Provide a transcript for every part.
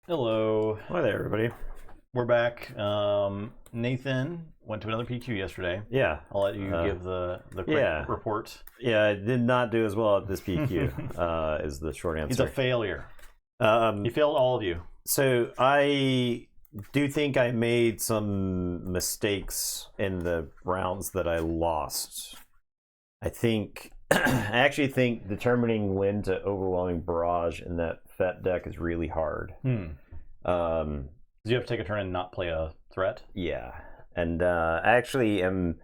Hello. Hi there, everybody. We're back. Nathan went to another PQ yesterday. Yeah. I'll let you give the quick report. Yeah, I did not do as well at this PQ, is the short answer. He's a failure. He failed all of you. So I do think I made some mistakes in the rounds that I lost. I actually think determining when to overwhelming barrage in that Fett deck is really hard. Do you have to take a turn and not play a threat? Yeah, and I actually am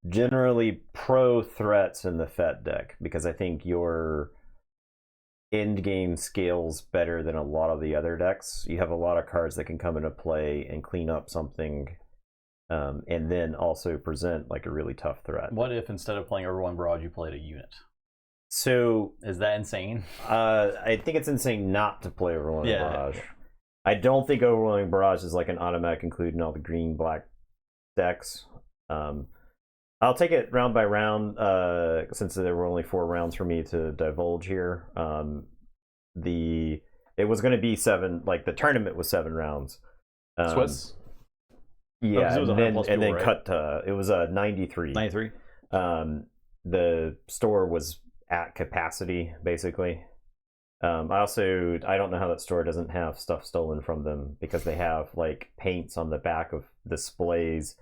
generally pro threats in the Fett deck because I think your end game scales better than a lot of the other decks. You have a lot of cards that can come into play and clean up something, and then also present like a really tough threat. What if instead of playing Overwhelming Barrage, you played a unit? So is that insane? I think it's insane not to play Overwhelming Barrage. Yeah. I don't think Overwhelming Barrage is like an automatic include in all the green-black decks. I'll take it round by round, since there were only 4 rounds for me to divulge here. It was going to be 7, like the tournament was 7 rounds. Swiss? Yeah, it was and then right? cut to, it was a 93. 93? The store was at capacity, basically. I don't know how that store doesn't have stuff stolen from them, because they have like paints on the back of displays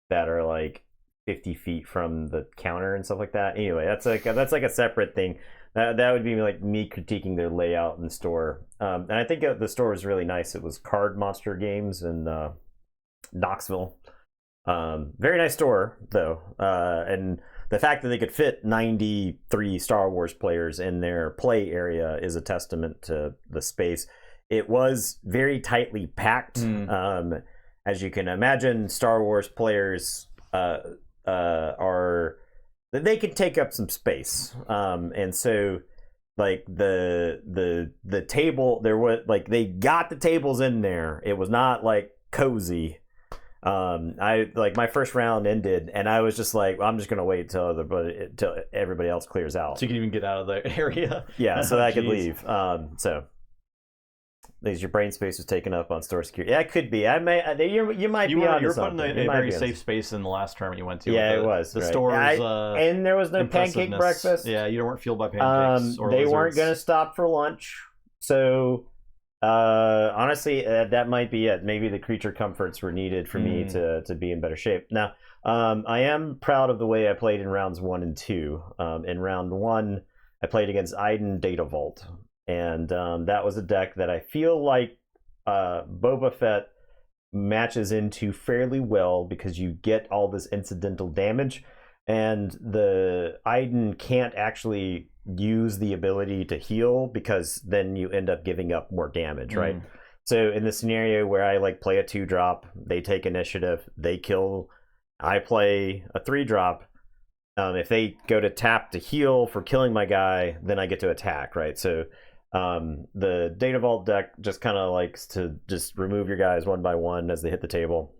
that are like 50 feet from the counter and stuff like that. Anyway, that's like a separate thing. That would be like me critiquing their layout in the store. And I think the store was really nice. It was Card Monster Games in Knoxville. Very nice store though, and the fact that they could fit 93 Star Wars players in their play area is a testament to the space. It was very tightly packed. As you can imagine, Star Wars players they can take up some space, and so like the table, there was like, they got the tables in there. It was not like cozy. I like my first round ended, and I was just like, well, I'm just gonna wait till everybody else clears out, so you can even get out of the area. Yeah, so that I could leave. So your brain space was taken up on store security. Yeah, it could be. You might be on. You were put in a very safe space in the last tournament you went to. Yeah, it was the stores. And there was no pancake breakfast. Yeah, you weren't fueled by pancakes. Or they lizards. weren't gonna stop for lunch, so. Honestly, that might be it. Maybe the creature comforts were needed for me to be in better shape. Now, I am proud of the way I played in rounds 1 and 2. In round 1, I played against Iden Data Vault, and that was a deck that I feel like Boba Fett matches into fairly well, because you get all this incidental damage, and the Iden can't actually use the ability to heal, because then you end up giving up more damage, right? So in the scenario where I like play a 2-drop, they take initiative, they kill, I play a 3-drop. If they go to tap to heal for killing my guy, then I get to attack, right? So the Data Vault deck just kind of likes to just remove your guys one by one as they hit the table,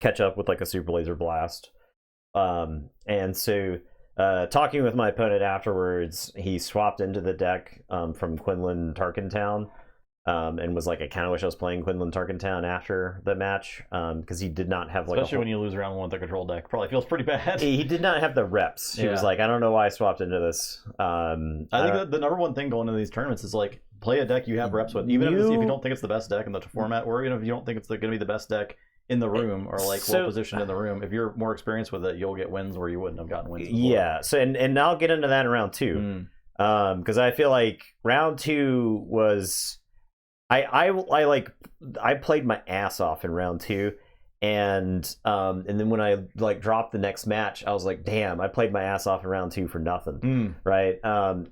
catch up with like a Super Laser Blast. And so talking with my opponent afterwards, he swapped into the deck from Quinlan Tarkentown, and was like, I kind of wish I was playing Quinlan Tarkentown after the match, because he did not have like especially when you lose round 1 with the control deck, probably feels pretty bad. He did not have the reps. He was like, I don't know why I swapped into this. I think that the number one thing going into these tournaments is like, play a deck you have reps with, even if you don't think it's the best deck in the format, or even if you don't think it's going to be the best deck in the room, or like well positioned in the room. If you're more experienced with it, you'll get wins where you wouldn't have gotten wins before. Yeah. So and I'll get into that in round 2, because I feel like round 2 was I played my ass off in round 2, and then when I like dropped the next match, I was like, damn, I played my ass off in round 2 for nothing, right?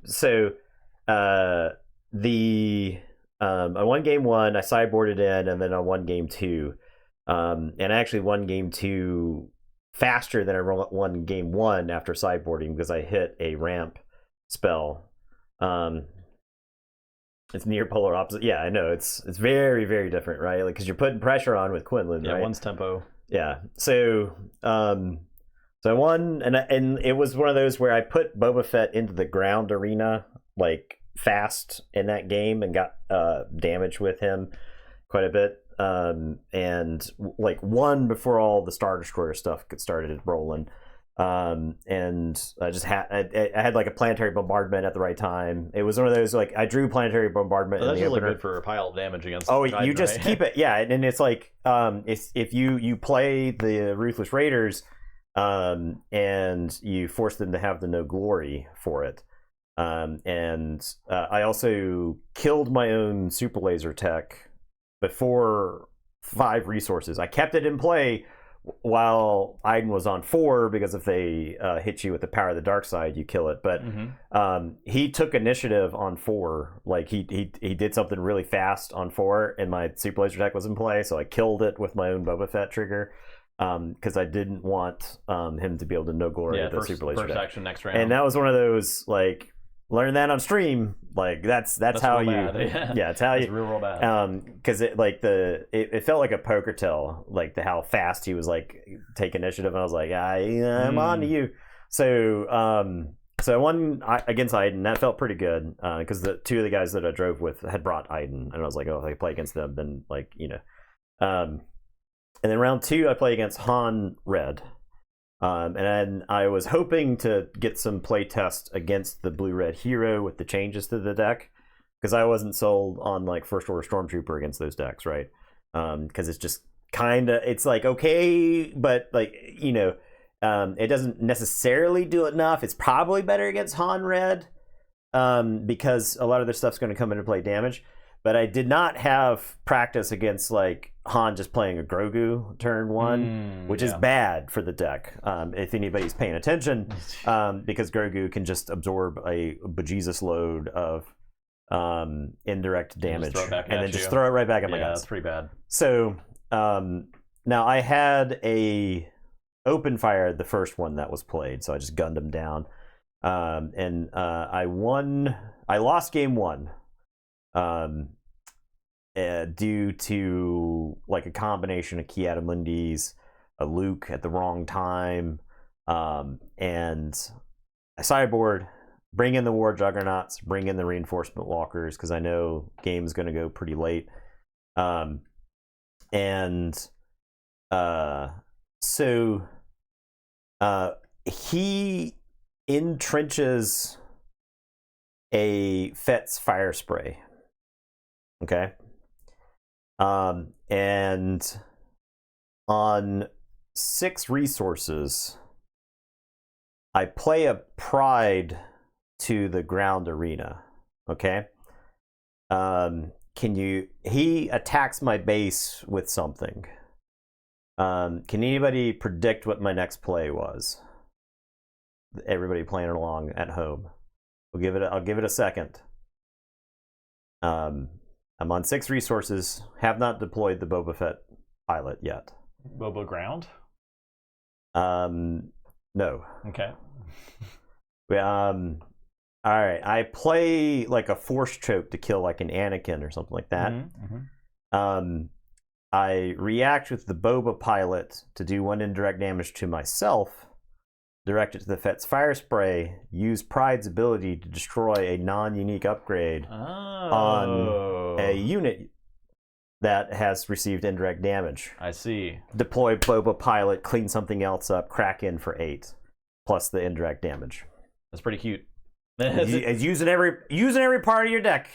So I won game 1, I sideboarded in, and then I won game 2. And I actually won game 2 faster than I won game 1 after sideboarding, because I hit a ramp spell. It's near polar opposite. Yeah, I know, it's very, very different, right? Like, because you're putting pressure on with Quinlan, right? One's tempo. Yeah. So I won, and it was one of those where I put Boba Fett into the ground arena like fast in that game and got damage with him. quite a bit, and like one before all the Star Destroyer stuff started rolling. And I just had I had like a planetary bombardment at the right time. It was one of those like I drew planetary bombardment. So in that's the really opener. good for a pile of damage against. Oh, Titan, you just right? keep it, yeah. And it's like if you play the Ruthless Raiders, and you force them to have the no glory for it. And I also killed my own super laser tech before 5 resources. I kept it in play while Iden was on 4 because if they hit you with the power of the dark side, you kill it. But he took initiative on 4. Like he did something really fast on 4, and my super laser tech was in play, so I killed it with my own Boba Fett trigger. Because I didn't want him to be able to no glory at the super laser first deck. action next round. And that was one of those like learn that on stream. Like that's how you yeah it's how that's you real bad. Because it like it felt like a poker tell, like how fast he was like take initiative, and I was like I'm on to you. So I won against Iden. That felt pretty good because the 2 of the guys that I drove with had brought Iden, and I was like, oh, if I play against them, then like and then round 2, I play against Han Red. And then I was hoping to get some play test against the Blue-Red Hero with the changes to the deck. Because I wasn't sold on like First Order Stormtrooper against those decks, right? Because it's just kind of, it's like, okay, but like, it doesn't necessarily do enough. It's probably better against Han Red because a lot of their stuff's going to come into play damage. But I did not have practice against like Han just playing a Grogu turn 1, which is bad for the deck if anybody's paying attention, because Grogu can just absorb a bejesus load of indirect damage and then just throw it right back at my guys. Yeah, that's pretty bad. So now I had a open fire the first one that was played, so I just gunned him down, and I won. I lost game 1. Due to like a combination of Ki-Adamundis, a Luke at the wrong time, and I sideboard, bring in the War Juggernauts, bring in the Reinforcement Walkers because I know game's going to go pretty late, so he entrenches a Fett's Fire Spray. Okay. And on 6 resources, I play a Pride to the ground arena. Okay. He attacks my base with something. Can anybody predict what my next play was? Everybody playing along at home. I'll give it a second. I'm on 6 resources. Have not deployed the Boba Fett pilot yet. Boba Ground? No. Okay. All right. I play like a Force Choke to kill like an Anakin or something like that. I react with the Boba pilot to do 1 indirect damage to myself. Direct it to the Fett's Fire Spray. Use Pride's ability to destroy a non-unique upgrade on a unit that has received indirect damage. I see. Deploy Boba Pilot, clean something else up, crack in for 8, plus the indirect damage. That's pretty cute. It's using every part of your deck.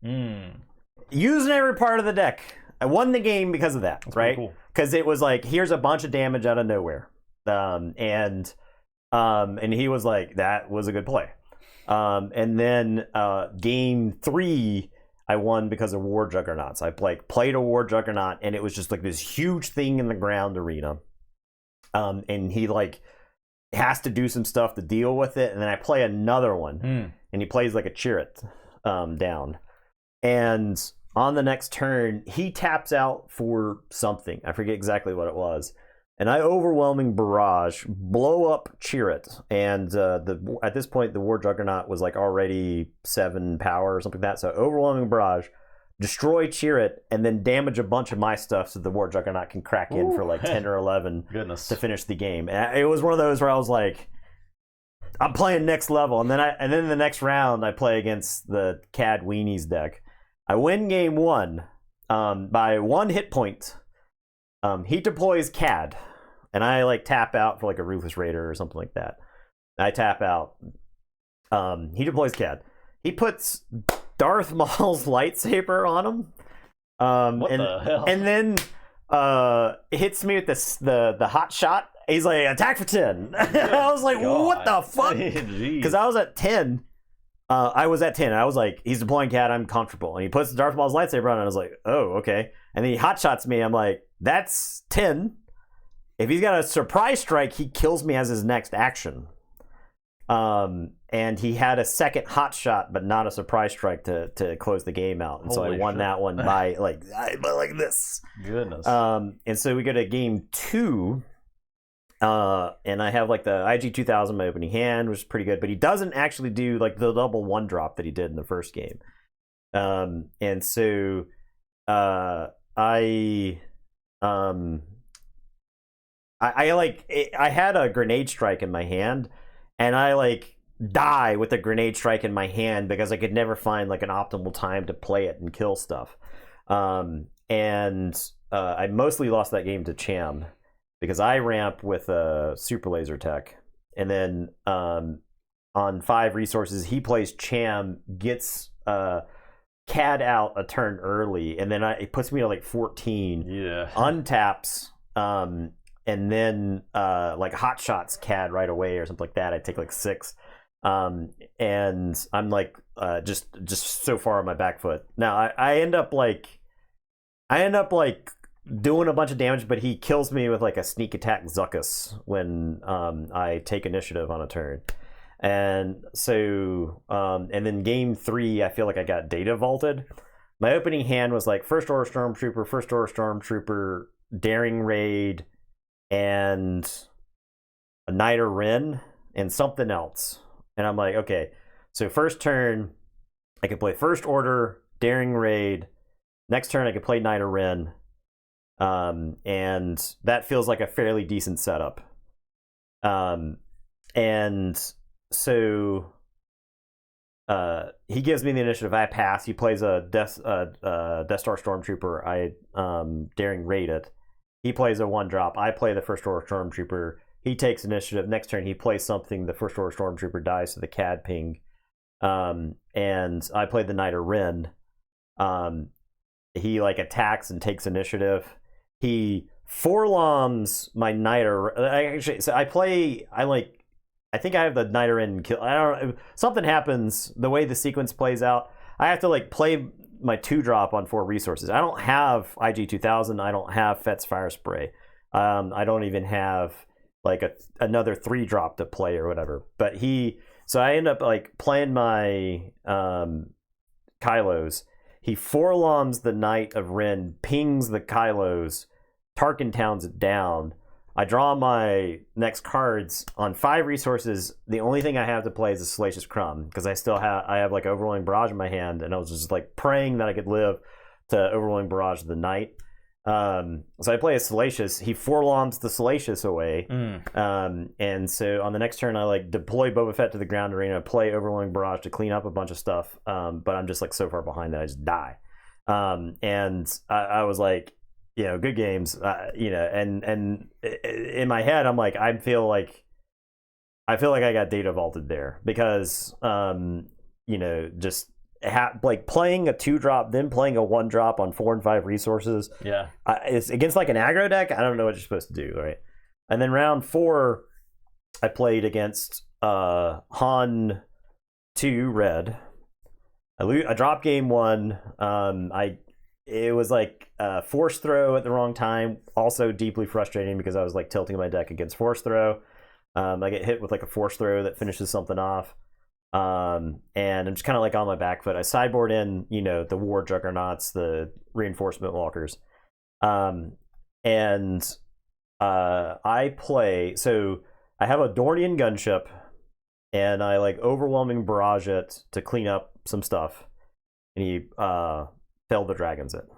Using every part of the deck. I won the game because of that. That's right? Because it was like, here's a bunch of damage out of nowhere, and he was like, that was a good play. And then game 3, I won because of War Juggernauts. I played a War Juggernaut, and it was just like this huge thing in the ground arena. And he like has to do some stuff to deal with it. And then I play another one, and he plays like a Chirrut down. And on the next turn, he taps out for something. I forget exactly what it was. And I overwhelming barrage, blow up Chirrut, and at this point the War Juggernaut was like already 7 power or something like that. So overwhelming barrage, destroy Chirrut, and then damage a bunch of my stuff so the War Juggernaut can crack in for like 10 or 11 to finish the game. And it was one of those where I was like, I'm playing next level, and then the next round I play against the Cad Weenies deck. I win game 1. by 1 hit point, he deploys CAD, and I like tap out for like a Ruthless Raider or something like that. I tap out. He deploys CAD. He puts Darth Maul's lightsaber on him. What the hell? And then hits me with the hot shot. He's like, attack for 10. I was like, God. what the fuck? Because I was at 10. I was at 10. And I was like, he's deploying CAD. I'm comfortable. And he puts Darth Maul's lightsaber on. And I was like, oh, okay. And then he hot shots me. I'm like, that's 10. If he's got a surprise strike, he kills me as his next action. And he had a second hot shot, but not a surprise strike to close the game out. And so I won that one by like this. Goodness. And so we go to game 2. And I have like the IG 2000 my opening hand, which is pretty good, but he doesn't actually do like the double 1-drop that he did in the first game. And so I had a grenade strike in my hand, and I like die with a grenade strike in my hand because I could never find like an optimal time to play it and kill stuff. And I mostly lost that game to Cham because I ramp with a super laser tech, and then on 5 resources he plays Cham, gets CAD out a turn early, and then it puts me to like 14. Yeah. Untaps. And then like hot shots CAD right away or something like that. I take like 6, and I'm like just so far on my back foot. Now I end up like doing a bunch of damage, but he kills me with like a sneak attack Zuckuss when I take initiative on a turn. And so and then game 3, I feel like I got data vaulted. My opening hand was like First Order Stormtrooper, Daring Raid, and a Niter Ren and something else. And I'm like, okay, so first turn I could play First Order, Daring Raid. Next turn I could play Niter Ren. And that feels like a fairly decent setup. And so he gives me the initiative. I pass. He plays a Death Star Stormtrooper. I Daring Raid it. He plays a 1-drop. I play the First Order Stormtrooper. He takes initiative. Next turn, he plays something. The First Order Stormtrooper dies to the CAD ping. And I play the Niter Ren. He like attacks and takes initiative. He forloms my Niter. Actually, so I think I have the Niter Ren kill. I don't know. Something happens the way the sequence plays out. I have to like play my 2-drop on 4 resources. I don't have IG 2000. I don't have Fett's Fire Spray. I don't even have like another 3-drop to play or whatever. But so I end up like playing my Kylos. He forloms the Knight of Ren, pings the Kylos, Tarkin Towns it down. I draw my next cards on 5 resources. The only thing I have to play is a Salacious Crumb because I have like Overwhelming Barrage in my hand, and I was just like praying that I could live to Overwhelming Barrage the Knight. So I play a Salacious. He forloms the Salacious away. And so on the next turn I like deploy Boba Fett to the ground arena, play Overwhelming Barrage to clean up a bunch of stuff. But I'm just like so far behind that I just die. And I was like, good games, and in my head I'm like, I feel like I got data vaulted there because just like playing a 2-drop, then playing a 1-drop on 4 and 5 resources. Yeah, it's against like an aggro deck. I don't know what you're supposed to do, right? And then round 4, I played against Han 2 Red. I dropped game 1. It was like a force throw at the wrong time. Also deeply frustrating because I was like tilting my deck against force throw. I get hit with like a force throw that finishes something off. And I'm just kind of like on my back foot. I sideboard in, the war juggernauts, the reinforcement walkers. And I play, so I have a Dornian gunship and I like overwhelming barrage it to clean up some stuff. And he Fell the Dragons it.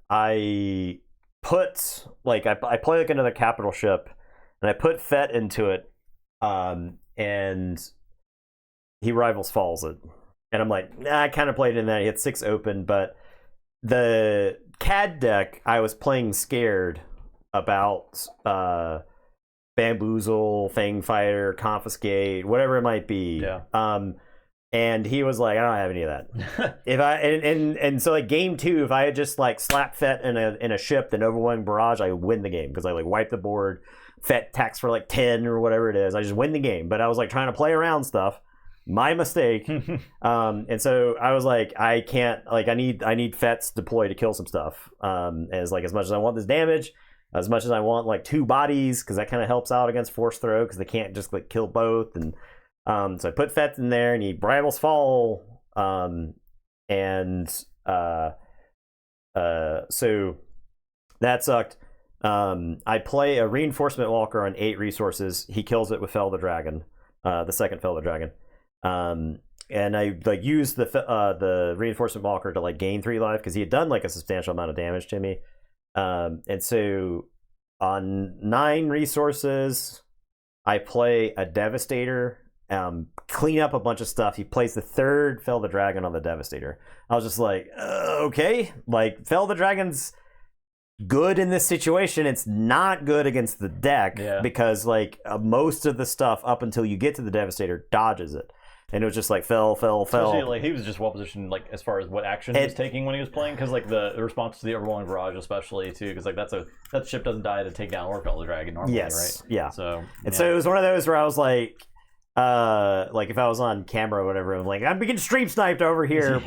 I put like I play like another capital ship, and I put Fett into it, and he Rivals Falls it, and I'm like, I kind of played in that. He had 6 open, but the CAD deck, I was playing scared about Bamboozle, Fang Fighter, Confiscate, whatever it might be. Yeah. And he was like, I don't have any of that. If I and so like game 2, if I had just like slapped Fett in a ship, then overwhelming barrage, I would win the game because I like wiped the board. Fett attacks for like 10 or whatever it is. I just win the game. But I was like trying to play around stuff. My mistake. And so I was like, I can't, like I need Fett's deploy to kill some stuff. As much as I want this damage, as much as I want like 2 bodies, because that kind of helps out against Force Throw, because they can't just like kill both. And so I put Fett in there, and he Brambles Fall, so that sucked. I play a Reinforcement Walker on 8 resources. He kills it with Fell the Dragon, the second Fell the Dragon, and I like use the Reinforcement Walker to like gain 3 life because he had done like a substantial amount of damage to me, and so on 9 resources, I play a Devastator. Clean up a bunch of stuff. He plays the 3rd Fell the Dragon on the Devastator. I was just like, okay, like Fell the Dragon's good in this situation. It's not good against the deck because like most of the stuff up until you get to the Devastator dodges it, and it was just like fell. Especially, like he was just well positioned, like as far as what action he was taking when he was playing, because like the response to the overwhelming barrage, especially too, because like that ship doesn't die to take down or Fell the Dragon normally, right? Yeah. So so it was one of those where I was like if I was on camera or whatever, I'm like, I'm being stream sniped over here.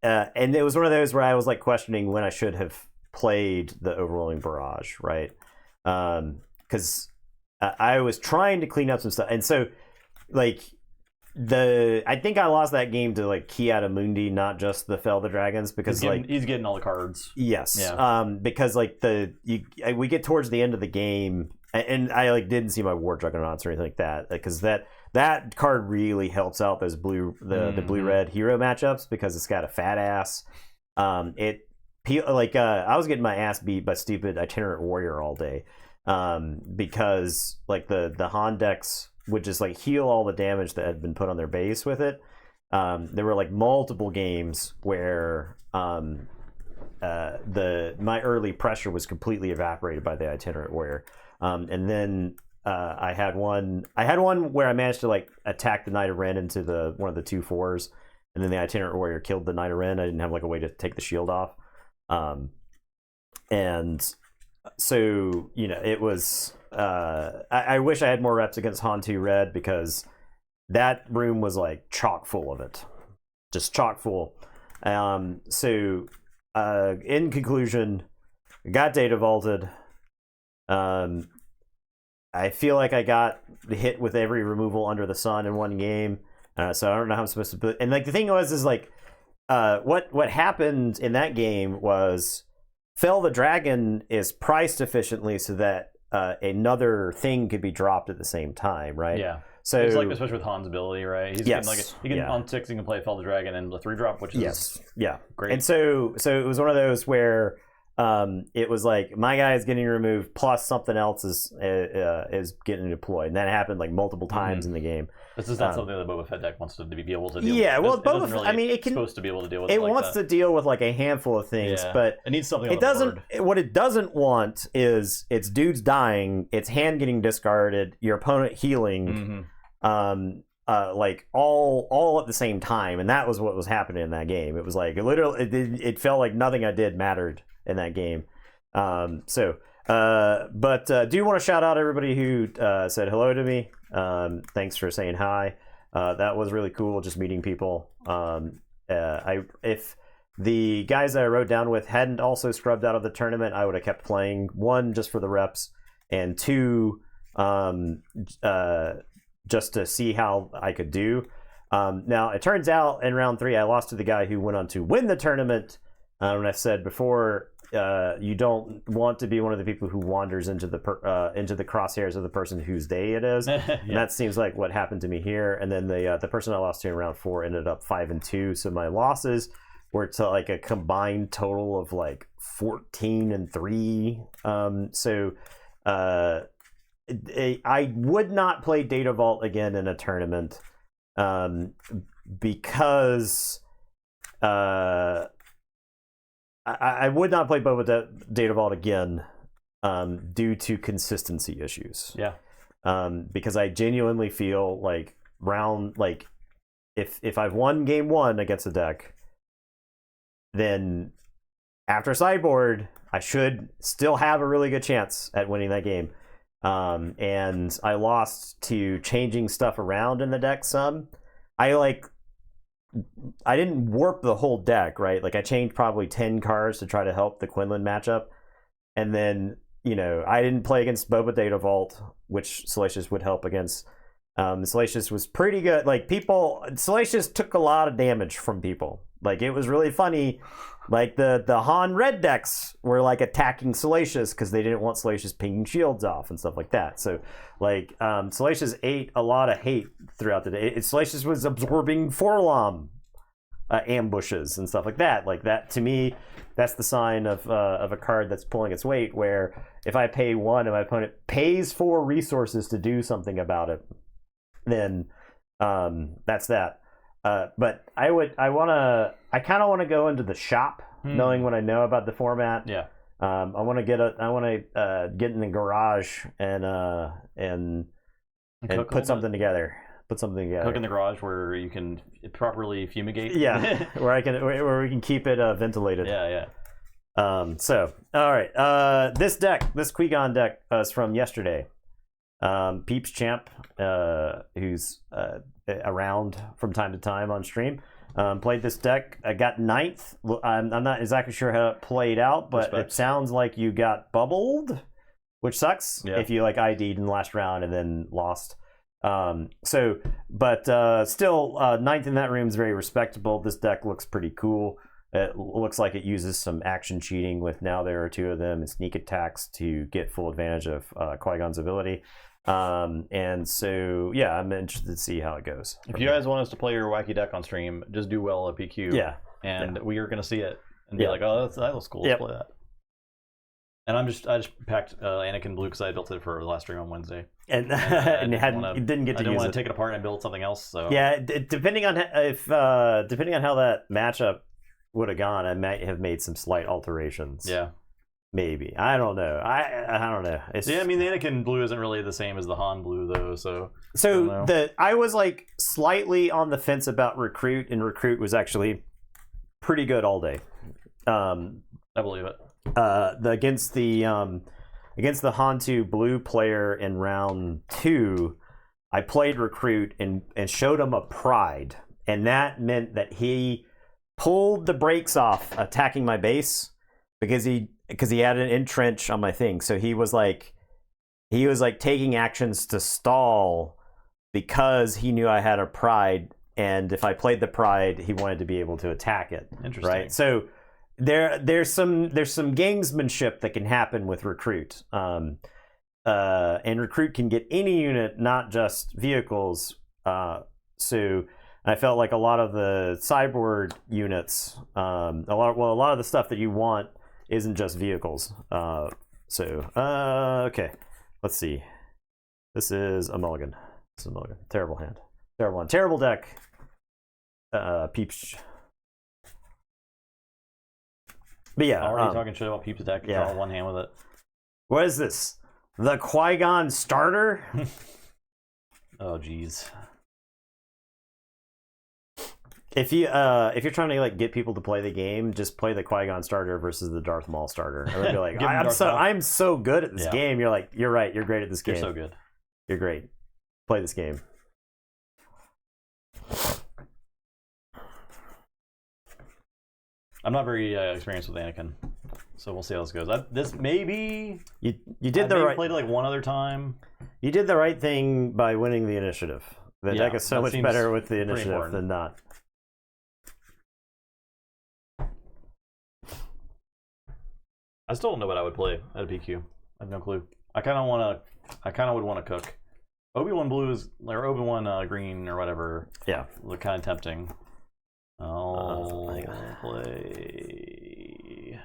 And it was one of those where I was like questioning when I should have played the overwhelming barrage, right? Because I was trying to clean up some stuff, and so like I think I lost that game to like Ki-Adi-Mundi, not just the Fell the Dragons, because he's getting all the cards. Yes. Yeah. Because like we get towards the end of the game. And I like didn't see my War Juggernauts or anything like that, because that card really helps out those blue red hero matchups because it's got a fat ass. I was getting my ass beat by stupid Itinerant Warrior all day, because like the Han decks would just like heal all the damage that had been put on their base with it. There were like multiple games where my early pressure was completely evaporated by the Itinerant Warrior. And then I had one where I managed to like attack the Knight of Ren into one of the 2/4s, and then the Itinerant Warrior killed the Knight of Ren. I didn't have like a way to take the shield off, and so it was. I wish I had more reps against Han 2 Red, because that room was like chock full of it, just chock full. So in conclusion, got data vaulted. I feel like I got hit with every removal under the sun in one game, so I don't know how I'm supposed to put. And like the thing is like, what happened in that game was Fell the Dragon is priced efficiently so that another thing could be dropped at the same time, right? Yeah. So it's like, especially with Han's ability, right? He's getting like on 6, he can play Fell the Dragon and the 3-drop, which is great. And so it was one of those where. It was like my guy is getting removed plus something else is getting deployed, and that happened like multiple times in the game. This is not something that Boba Fett deck wants to be able to deal with. Yeah, well, Boba Fett, it can supposed to be able to deal with. It like wants to deal with like a handful of things, but it needs something. It doesn't. What it doesn't want is its dudes dying, its hand getting discarded, your opponent healing, like all at the same time, and that was what was happening in that game. It was like it felt like nothing I did mattered in that game. But do want to shout out everybody who said hello to me. Thanks for saying hi. That was really cool, just meeting people. If the guys that I wrote down with hadn't also scrubbed out of the tournament, I would have kept playing. 1, just for the reps, and 2, just to see how I could do. Now it turns out in round 3 I lost to the guy who went on to win the tournament. And I said before, you don't want to be one of the people who wanders into the crosshairs of the person whose day it is. And that seems like what happened to me here. And then the person I lost to in round 4 ended up 5-2. So my losses were to like a combined total of like 14-3. I would not play Data Vault again in a tournament, because I would not play Boba Data Vault again due to consistency issues. Yeah. Because I genuinely feel like if I've won game 1 against a deck, then after sideboard, I should still have a really good chance at winning that game. And I lost to changing stuff around in the deck some. I didn't warp the whole deck, right? Like I changed probably 10 cards to try to help the Quinlan matchup. And then, I didn't play against Boba Data Vault, which Salacious would help against. Salacious was pretty good. Like Salacious took a lot of damage from people. Like it was really funny. Like the Han red decks were like attacking Salacious because they didn't want Salacious pinging shields off and stuff like that. So like Salacious ate a lot of hate throughout the day. Salacious was absorbing Forlom ambushes and stuff like that. Like that to me, that's the sign of a card that's pulling its weight. Where if I pay 1 and my opponent pays 4 resources to do something about it, then that's that. But I kind of want to go into the shop, knowing what I know about the format. Yeah. I want to get in the garage and put something together. Cook in the garage where you can properly fumigate. Yeah, where we can keep it ventilated. Yeah. So all right, this Qui-Gon deck is from yesterday. Peeps Champ, who's around from time to time on stream, played this deck. I got 9th. I'm not exactly sure how it played out, but It sounds like you got bubbled, which sucks if you ID'd in the last round and then lost. Still, 9th in that room is very respectable. This deck looks pretty cool. It looks like it uses some action cheating with now there are 2 of them and sneak attacks to get full advantage of Qui-Gon's ability. And so, yeah, I'm interested to see how it goes. If you guys want us to play your wacky deck on stream, just do well at PQ. Yeah. And we are going to see it and be like, oh, that looks cool. Let's play that. And I just packed Anakin Blue because I built it for the last stream on Wednesday. And, you didn't get to use it. I didn't want to take it apart and build something else. So yeah, depending on how that matchup would have gone, I might have made some slight alterations. Yeah. Maybe. I don't know. I don't know. The Anakin Blue isn't really the same as the Han Blue though, so I was slightly on the fence about Recruit, and Recruit was actually pretty good all day. I believe it. Against the Han2 Blue player in round 2, I played Recruit and showed him a Pride, and that meant that he pulled the brakes off attacking my base because he had an entrench on my thing. So he was taking actions to stall because he knew I had a Pride, and if I played the Pride, he wanted to be able to attack it. Interesting. Right? So there's some gamesmanship that can happen with Recruit. And Recruit can get any unit, not just vehicles. So I felt like a lot of the cyborg units, a lot of the stuff that you want isn't just vehicles. Okay, let's see. This is a mulligan. Terrible hand. Terrible hand. Terrible deck. Peeps. But yeah, already talking shit about Peeps deck. Draw one hand with it. What is this? The Qui-Gon starter? Oh, jeez. If you're trying to get people to play the game, just play the Qui-Gon starter versus the Darth Maul starter. And they'll be like, I'm so good at this game. You're like, you're right. You're great at this game. You're so good. You're great. Play this game. I'm not very experienced with Anakin, so we'll see how this goes. This maybe you did the right. Played it one other time. You did the right thing by winning the initiative. The deck is so much better with the initiative than not. I still don't know what I would play at a PQ. I have no clue. I kind of would want to cook. Obi-Wan Blue is, or Obi-Wan Green or whatever. Yeah, look kind of tempting. I'll play.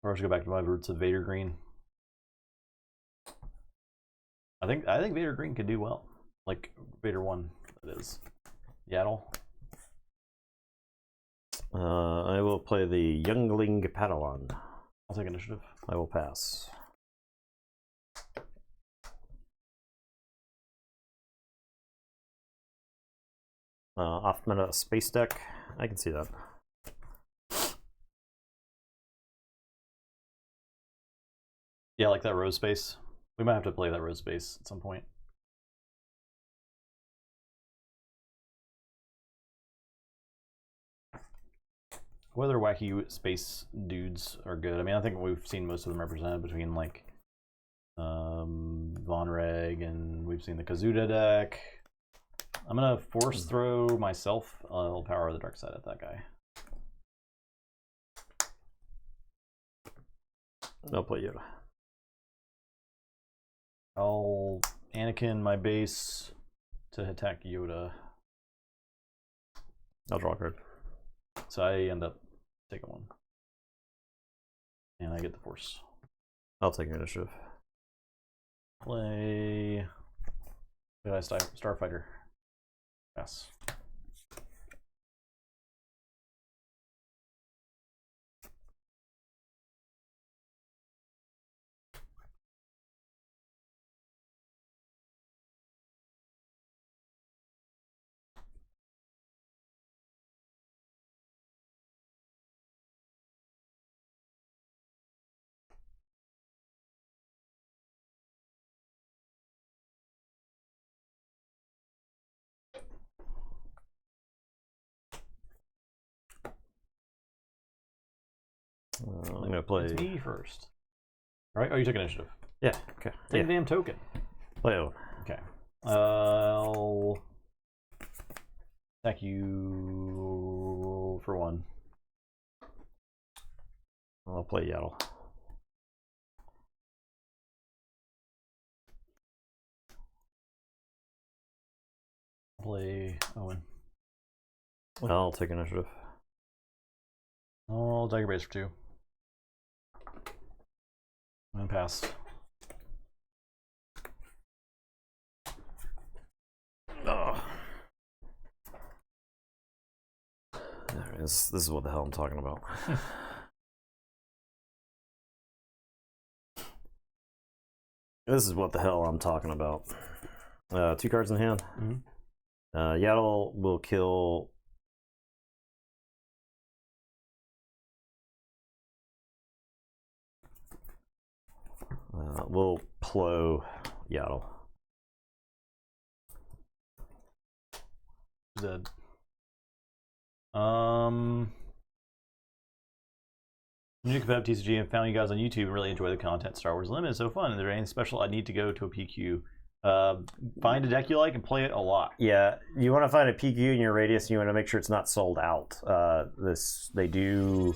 Or I should go back to my roots of Vader Green. I think Vader Green could do well. Like Vader 1, that is. Yaddle. I will play the Youngling Padawan. I'll take initiative. I will pass. Off meta space deck. I can see that. Yeah, like that rose space. We might have to play that rose space at some point. Whether wacky space dudes are good. I mean, I think we've seen most of them represented between like Von Reg, and we've seen the Kazuda deck. I'm gonna force throw myself. I'll power the dark side at that guy. I'll play Yoda. I'll Anakin my base to attack Yoda. I'll draw a card. So I end up taking one. And I get the force. I'll take initiative. Play. Did I Starfighter? Yes. I'm gonna play. It's me first. All right. Oh, you took initiative. Yeah. Okay. Take a damn token. Play Owen. Okay. I'll attack you for one. I'll play Yaddle. Play Owen. I'll take initiative. I'll dagger base for 2. And pass. Oh. This is what the hell I'm talking about. This is what the hell I'm talking about. 2 cards in hand. Mm-hmm. Yaddle will kill. We'll plow Yaddle. Dead. New competitive TCG and found you guys on YouTube and really enjoy the content. Star Wars Limited is so fun. Is there anything special I need to go to a PQ? Find a deck you like and play it a lot. Yeah, you want to find a PQ in your radius, and you want to make sure it's not sold out. They do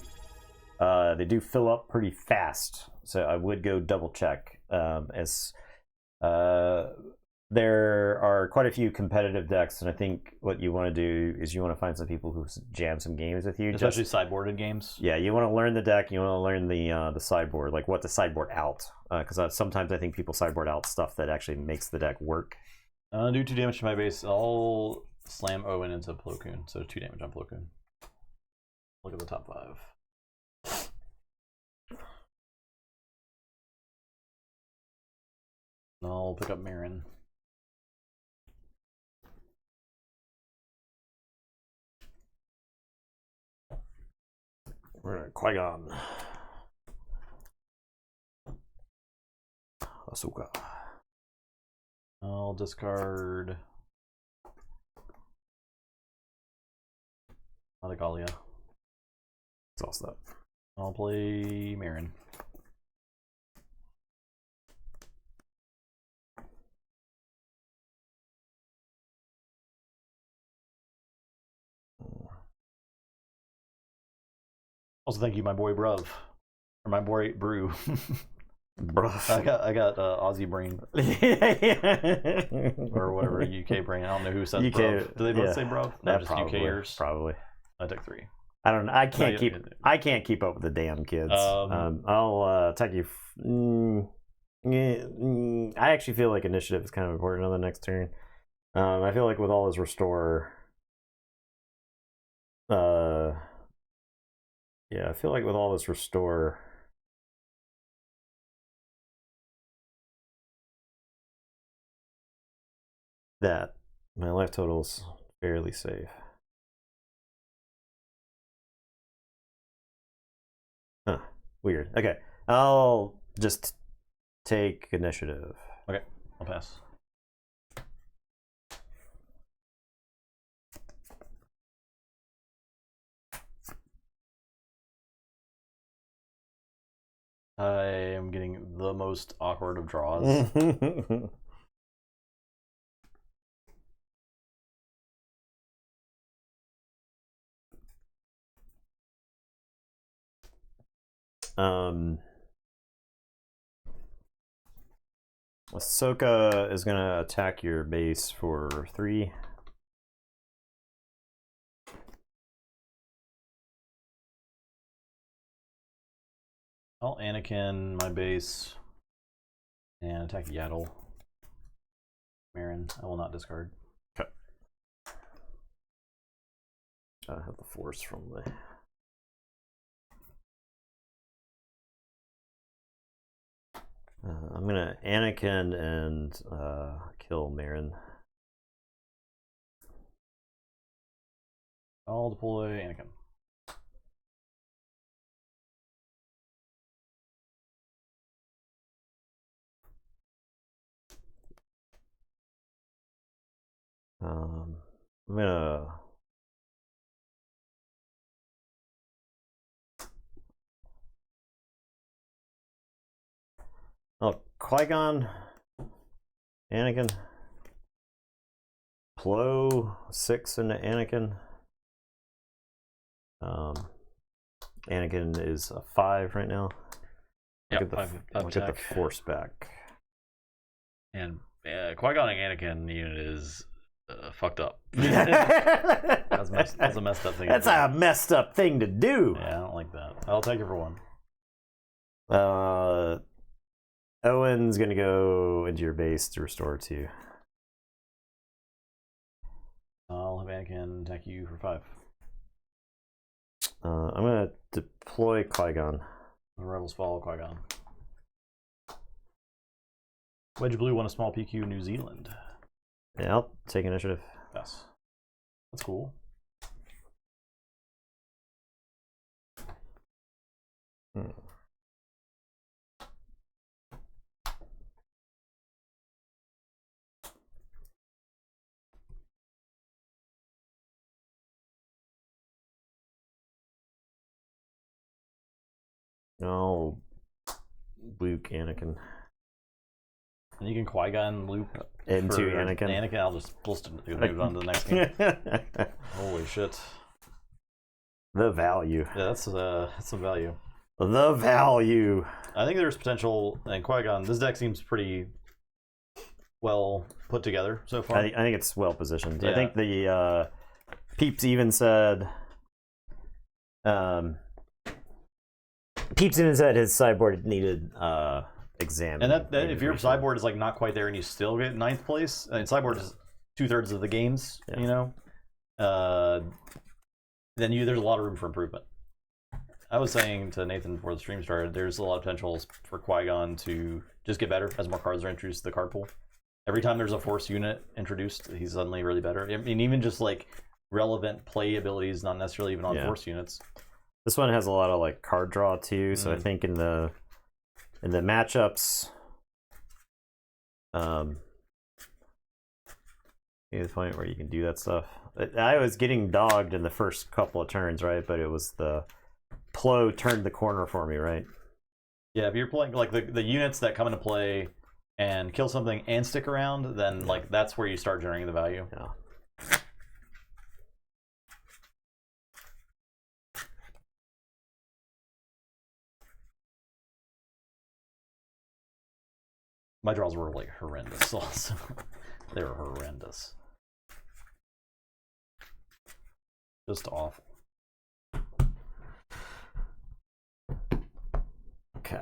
fill up pretty fast, so I would go double check. There are quite a few competitive decks, and I think what you want to do is you want to find some people who jam some games with you. Especially sideboarded games. Yeah, you want to learn the deck. You want to learn the sideboard, like what to sideboard out. Because sometimes I think people sideboard out stuff that actually makes the deck work. Do 2 damage to my base. I'll slam Owen into Plo Koon, so 2 damage on Plo Koon. Look at the top 5. I'll pick up Marin. We're at Qui-Gon. Ahsoka. I'll discard Madagalia. Toss that. I'll play Marin. Also, thank you, my boy Bruv, or my boy Brew. Bruv. I got Aussie brain or whatever UK brain. I don't know who said UK, Bruv. Do they both say Bruv? No, Yeah, just probably, UKers. Probably. I took 3. I don't know. I can't keep up with the damn kids. I'll attack you. I actually feel like initiative is kind of important on the next turn. I feel like with all his restore, yeah, I feel like with all this restore, that my life total's fairly safe. Huh. Weird. Okay. I'll just take initiative. Okay. I'll pass. I am getting the most awkward of draws. Ahsoka is gonna attack your base for 3. I'll Anakin my base and attack Yaddle. Marin, I will not discard. Okay. I have the force from the. I'm gonna Anakin and kill Marin. I'll deploy Anakin. I'm gonna. Oh, Qui-Gon, Anakin, Plo 6 into Anakin. Anakin is a 5 right now. Yeah, I'll get the force back. And Qui-Gon and Anakin unit is fucked up. That's a messed up thing. That's a messed up thing to do. Yeah, I don't like that. I'll take it for 1. Owen's gonna go into your base to restore 2. I'll have Anakin attack you for 5. I'm gonna deploy Qui-Gon. The rebels follow Qui-Gon. Wedge Blue won a small PQ New Zealand. Yeah, I'll take initiative. Yes. That's cool. Oh, Luke, Anakin. And you can Qui-Gon loop into Anakin. Anakin, I'll just move on to the next game. Holy shit. The value. Yeah, that's some value. The value. I think there's potential, and Qui-Gon, this deck seems pretty well put together so far. I think it's well positioned. Yeah. I think the Peeps even said his sideboard needed exam. And that if your sideboard is like not quite there and you still get 9th place, and sideboard is 2/3 of the games, yeah. You know, then there's a lot of room for improvement. I was saying to Nathan before the stream started, there's a lot of potentials for Qui-Gon to just get better as more cards are introduced to the card pool. Every time there's a force unit introduced, he's suddenly really better. I mean, even just like relevant play abilities, not necessarily even on force units. This one has a lot of like card draw too, so I think in the matchups, the point where you can do that stuff. I was getting dogged in the first couple of turns, right? But it was the Plo turned the corner for me, right? Yeah, if you're playing like the units that come into play and kill something and stick around, then like that's where you start generating the value. Yeah. My draws were like horrendous also. They were horrendous. Just awful. Okay.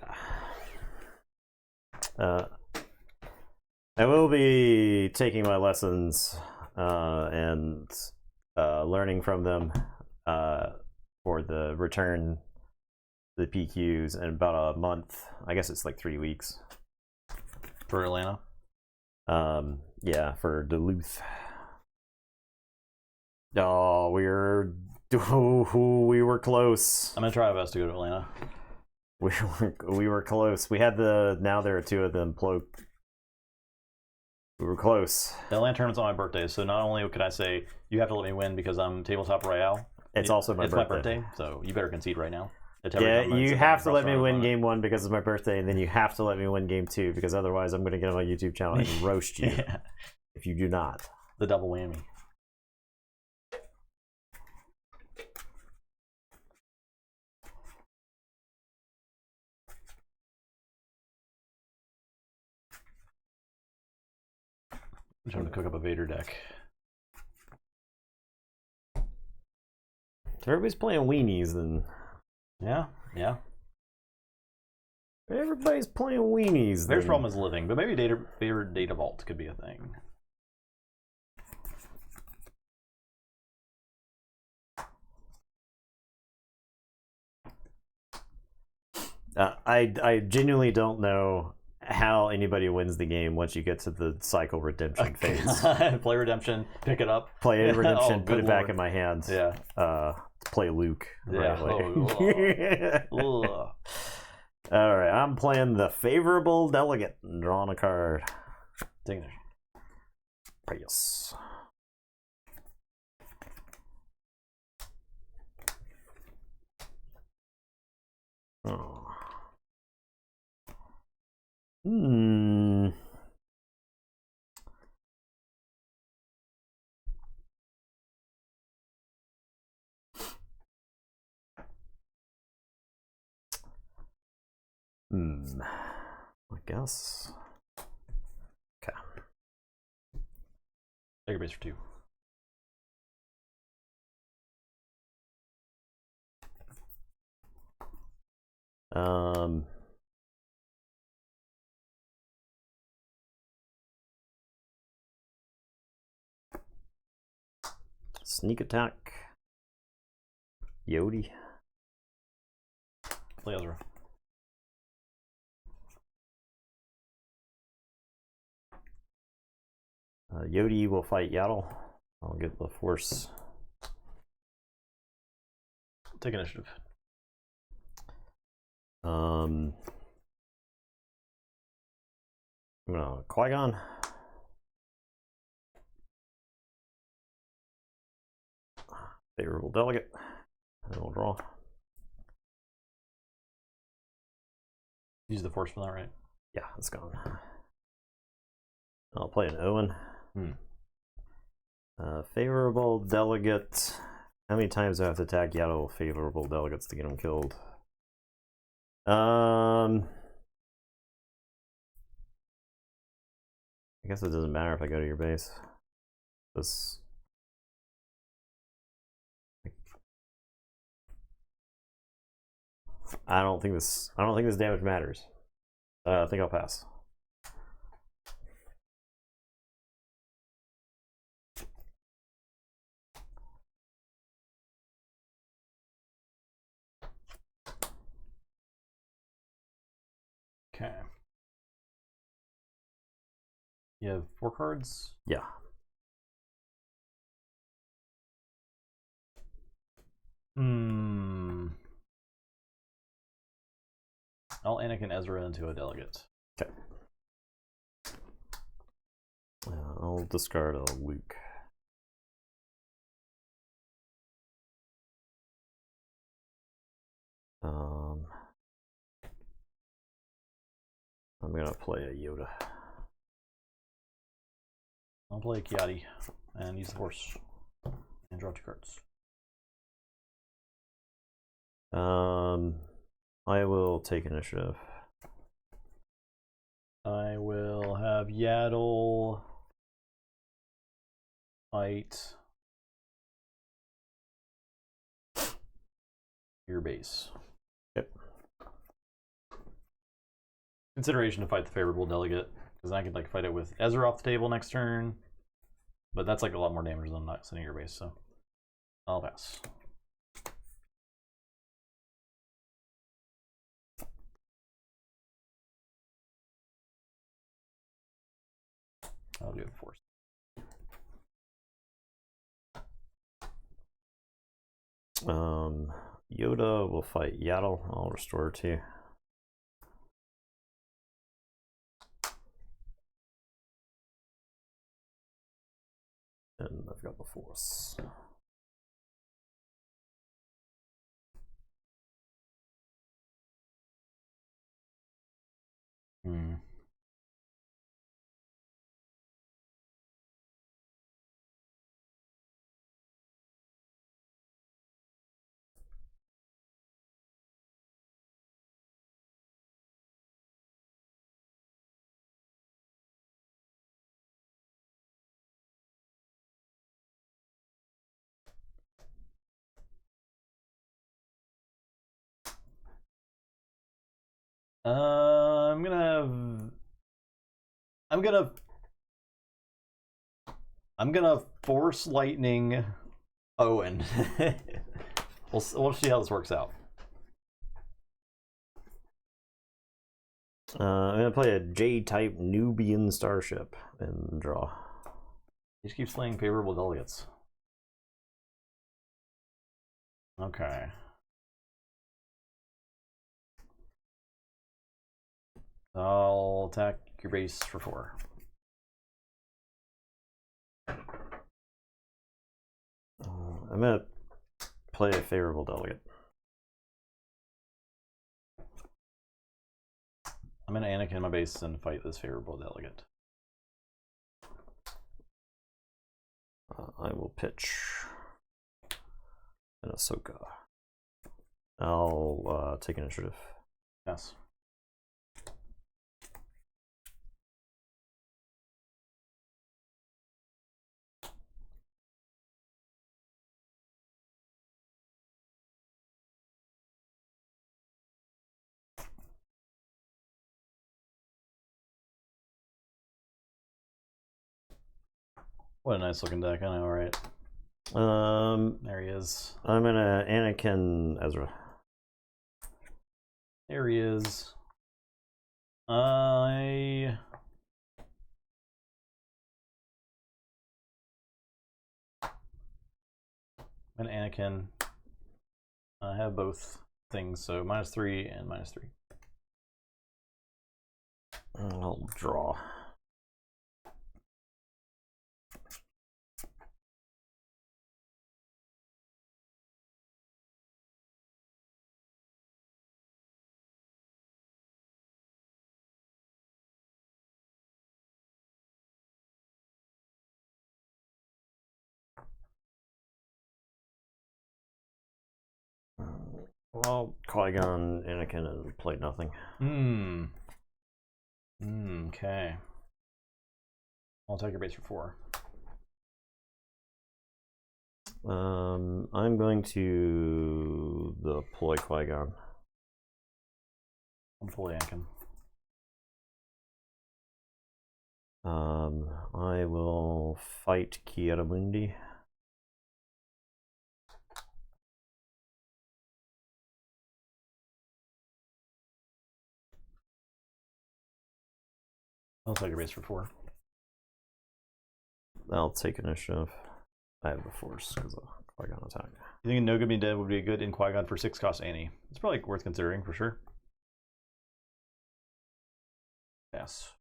I will be taking my lessons and learning from them for the return to the PQs in about a month. I guess it's like 3 weeks. For Atlanta? Yeah, for Duluth. Oh, we were close. I'm gonna try my best to go to Atlanta. We were close. We had now there are 2 of them. We were close. The Atlanta tournament's on my birthday, so not only could I say you have to let me win because I'm tabletop royale. It's also my birthday, so you better concede right now. Yeah, you have to let me win game 1 because it's my birthday, and then you have to let me win game 2 because otherwise I'm going to get on my YouTube channel and roast you if you do not. The double whammy. I'm trying to cook up a Vader deck. If everybody's playing weenies, then yeah. Everybody's playing weenies. Their problem is living, but maybe Vader Data Vault could be a thing. I genuinely don't know how anybody wins the game once you get to the cycle redemption phase. Play redemption, pick it up. Play redemption, put it back in my hands. Yeah. Play Luke. Yeah. Right. All right, I'm playing the favorable delegate. Drawing a card. Taking it. Yes. Oh. I guess. Okay. Take a base for 2. Sneak attack. Yodi. Play Ezra. Yodi will fight Yaddle. I'll get the force. Take initiative. I'm gonna Qui-Gon. Favorable delegate. And we'll draw. Use the force for that, right? Yeah, it's gone. I'll play an Owen. Favorable delegate. How many times do I have to attack Yaddle favorable delegates to get him killed? I guess it doesn't matter if I go to your base. I don't think this damage matters. I think I'll pass. Okay. You have 4 cards? Yeah. I'll Anakin Ezra into a delegate. Okay. I'll discard a Luke. I'm gonna play a Yoda. I'll play a Kiadi and use the force and draw 2 cards. I will take initiative. I will have Yaddle fight your base. Yep. consideration to fight the favorable delegate, because I could like fight it with Ezra off the table next turn, but that's like a lot more damage than not sending your base, so I'll pass. I'll do it force. Yoda will fight Yaddle. I'll restore 2. And I've got the Force. I'm gonna force lightning Owen. we'll see how this works out. I'm gonna play a J-type Nubian starship and draw. He just keeps playing favorable delegates. Okay. I'll attack your base for 4. I'm gonna play a favorable delegate. I'm gonna Anakin my base and fight this favorable delegate. I will pitch an Ahsoka. I'll take initiative. Yes. What a nice looking deck, I know, right? There he is. I'm gonna Anakin Ezra. There he is. I'm gonna Anakin. I have both things, so -3 and -3. I'll draw. Well, Qui-Gon, Anakin, and played nothing. Okay. I'll take your base for 4. I'm going to deploy Qui-Gon. I'm fully Anakin. I will fight Kiaramundi. I'll take your base for 4. I'll take initiative. I have the Force because of Qui-Gon attack. You think No Good Be Dead would be good in Qui-Gon for 6 cost Annie? It's probably worth considering for sure. Yes.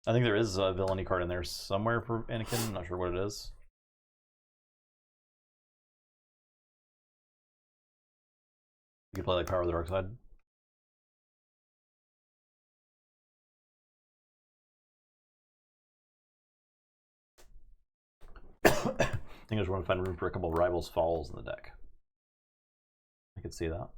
I think there is a villainy card in there somewhere for Anakin. I'm not sure what it is. You could play like Power of the Dark Side. I think I just want to find room for a couple of Rivals Falls in the deck. I could see that.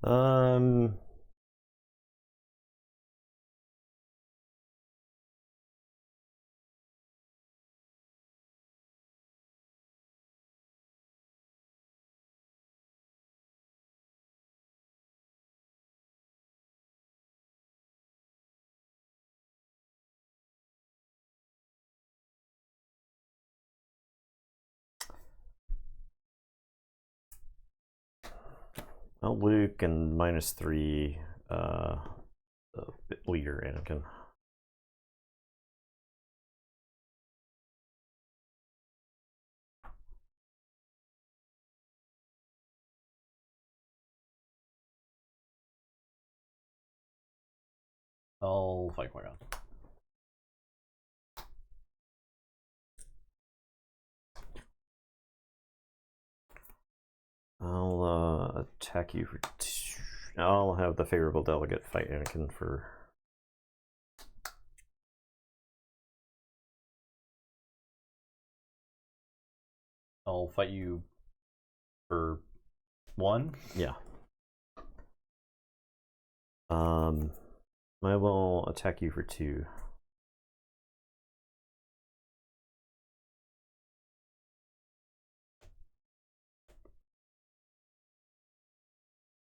Um. Well, Luke and -3 leader Anakin. I'll fight Qui-Gon. I'll attack you for 2. I'll have the favorable delegate fight Anakin for. I'll fight you for 1. Yeah. I will attack you for 2.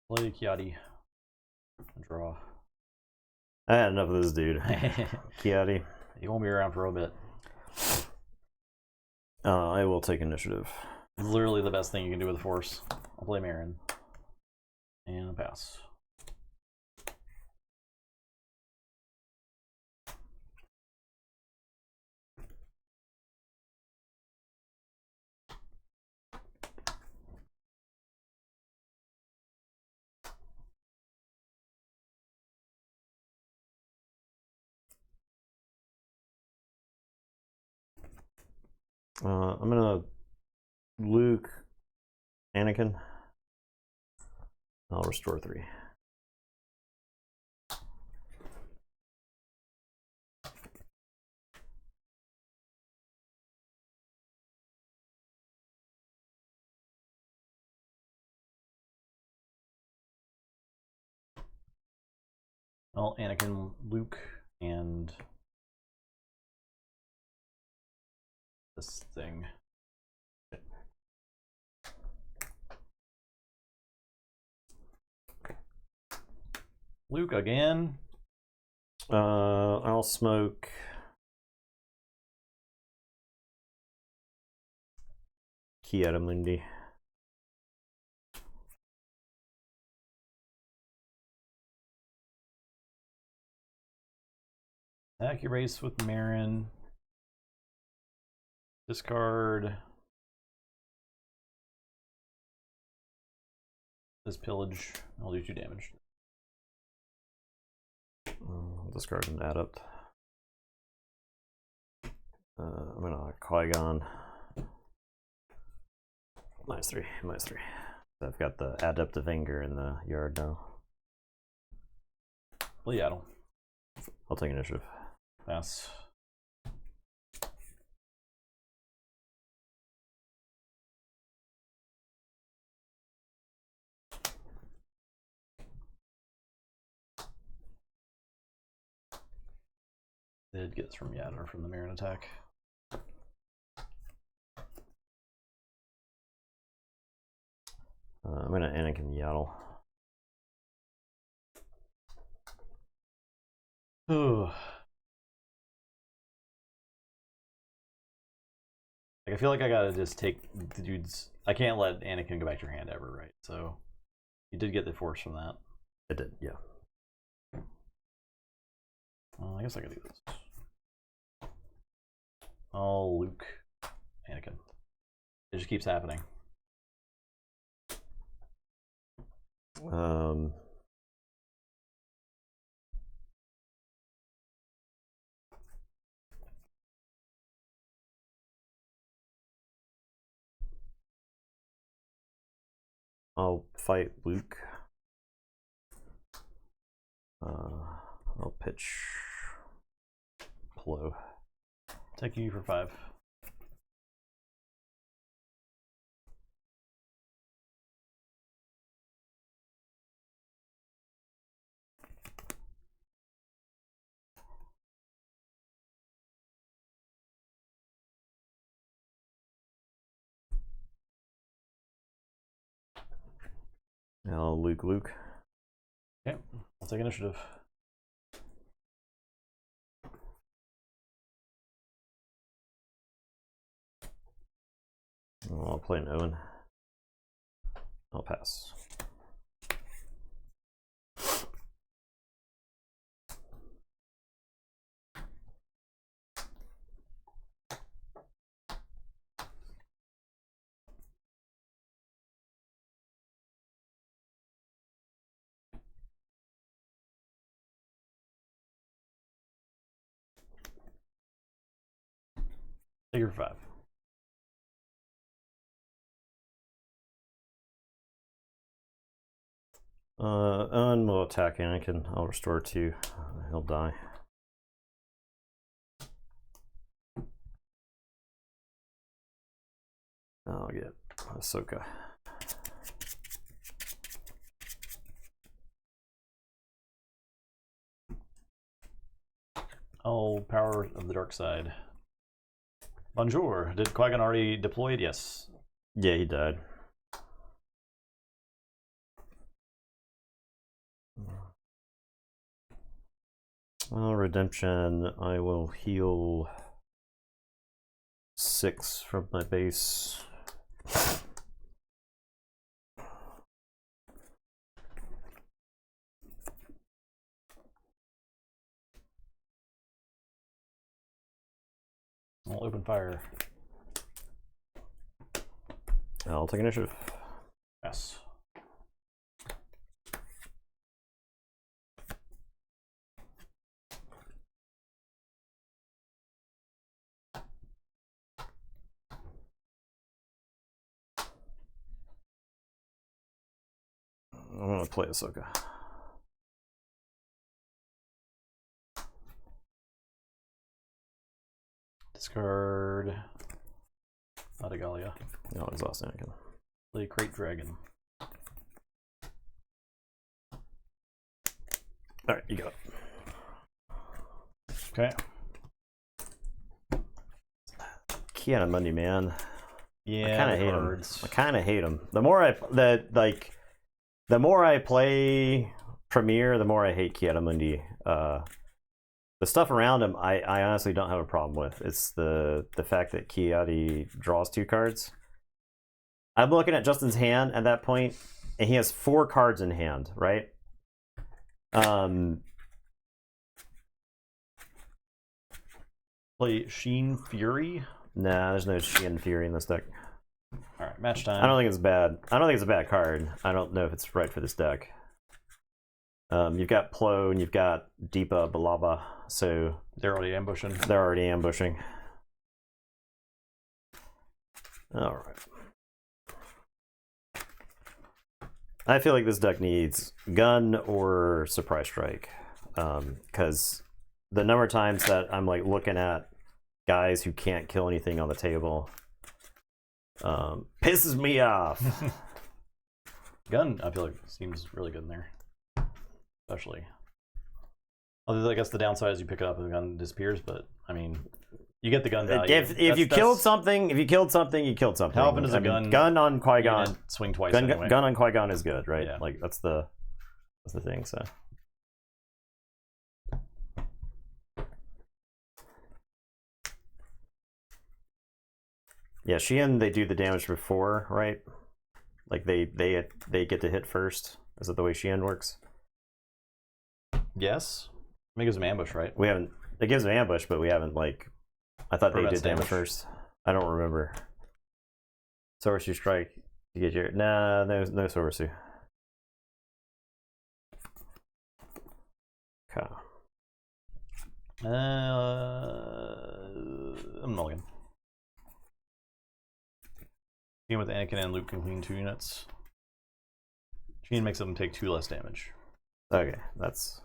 Play Kiadi. Draw. I had enough of this dude. Kiadi. He won't be around for a bit. I will take initiative. It's literally the best thing you can do with the Force. I'll play Marin. And a pass. I'm gonna Luke, Anakin. I'll restore 3. Well, Anakin, Luke, and this thing. Luke again. I'll smoke Ki-Adi. Accurace with Marin. Discard. This pillage. I'll do 2 damage. Discard an adept. I'm gonna Qui-Gon. -3. I've got the adept of anger in the yard now. Seattle. I'll take initiative. Pass. Did get this from Yadder from the Marin attack. I'm gonna Anakin Yaddle. Ooh. Like, I feel like I gotta just take the dude's. I can't let Anakin go back to your hand ever, right? So you did get the Force from that. It did, yeah. I guess I could do this. Oh, Luke, Anakin. It just keeps happening. I'll fight Luke. I'll pitch Plo. Taking you for 5. Luke. Okay, I'll take initiative. I'll play an Owen. I'll pass. Take your 5. Owen will attack Anakin. I'll restore 2. He'll die. I'll get Ahsoka. Oh, power of the dark side. Bonjour. Did Qui-Gon already deployed? Yes. Yeah, he died. Well, redemption. I will heal 6 from my base. I'll open fire. I'll take initiative. Yes. I'm gonna play Ahsoka. Discard Adagallia. No, exhaust Anakin. Play Crate Dragon. Alright, you got it. Okay. Ki-Gon, man. Yeah, I kind of hate cards. him. I kind of hate him. The more I play Premier, the more I hate Ki-Gon. The stuff around him, I honestly don't have a problem with. It's the fact that Ki-Adi draws 2 cards. I'm looking at Justin's hand at that point, and he has 4 cards in hand, right? Play Sheen Fury. Nah, there's no Sheen Fury in this deck. All right, match time. I don't think it's bad. I don't think it's a bad card. I don't know if it's right for this deck. You've got Plo and you've got Deepa Balaba, so They're already ambushing. they're already ambushing. All right. I feel like this deck needs Gun or Surprise Strike, because the number of times that I'm like looking at guys who can't kill anything on the table pisses me off. Gun, I feel like seems really good in there, especially. Although I guess the downside is you pick it up and the gun disappears, but I mean, you get the gun value. If you killed something, you killed something. How often does a gun on Qui-Gon swing twice? Gun Anyway. on Qui-Gon is good, right? Yeah. Like that's the thing. So yeah, Sheehan, they do the damage before, right? Like they get to hit first. Is that the way Sheehan works? Yes. It gives him ambush, right? We haven't. It gives them ambush, but we haven't like. I thought they Prevents did damage damage. first. I don't remember. Sorcery strike to get your no sorcery. Okay. I'm mulligan. Team with Anakin and Luke can clean 2 units. Sheen makes them take 2 less damage. Okay, that's.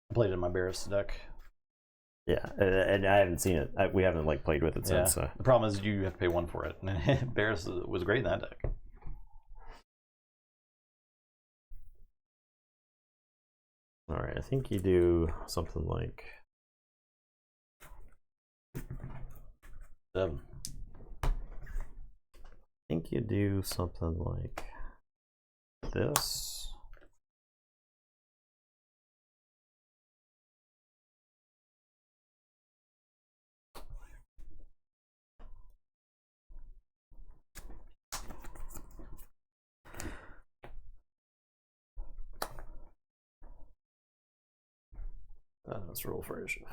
I played it in my Barris deck. Yeah, and I haven't seen it. We haven't like played with it Yeah. since. So. The problem is you have to pay 1 for it. And Barris was great in that deck. All right, I think you do something like 7. think you do something like this. Let's roll for initiative.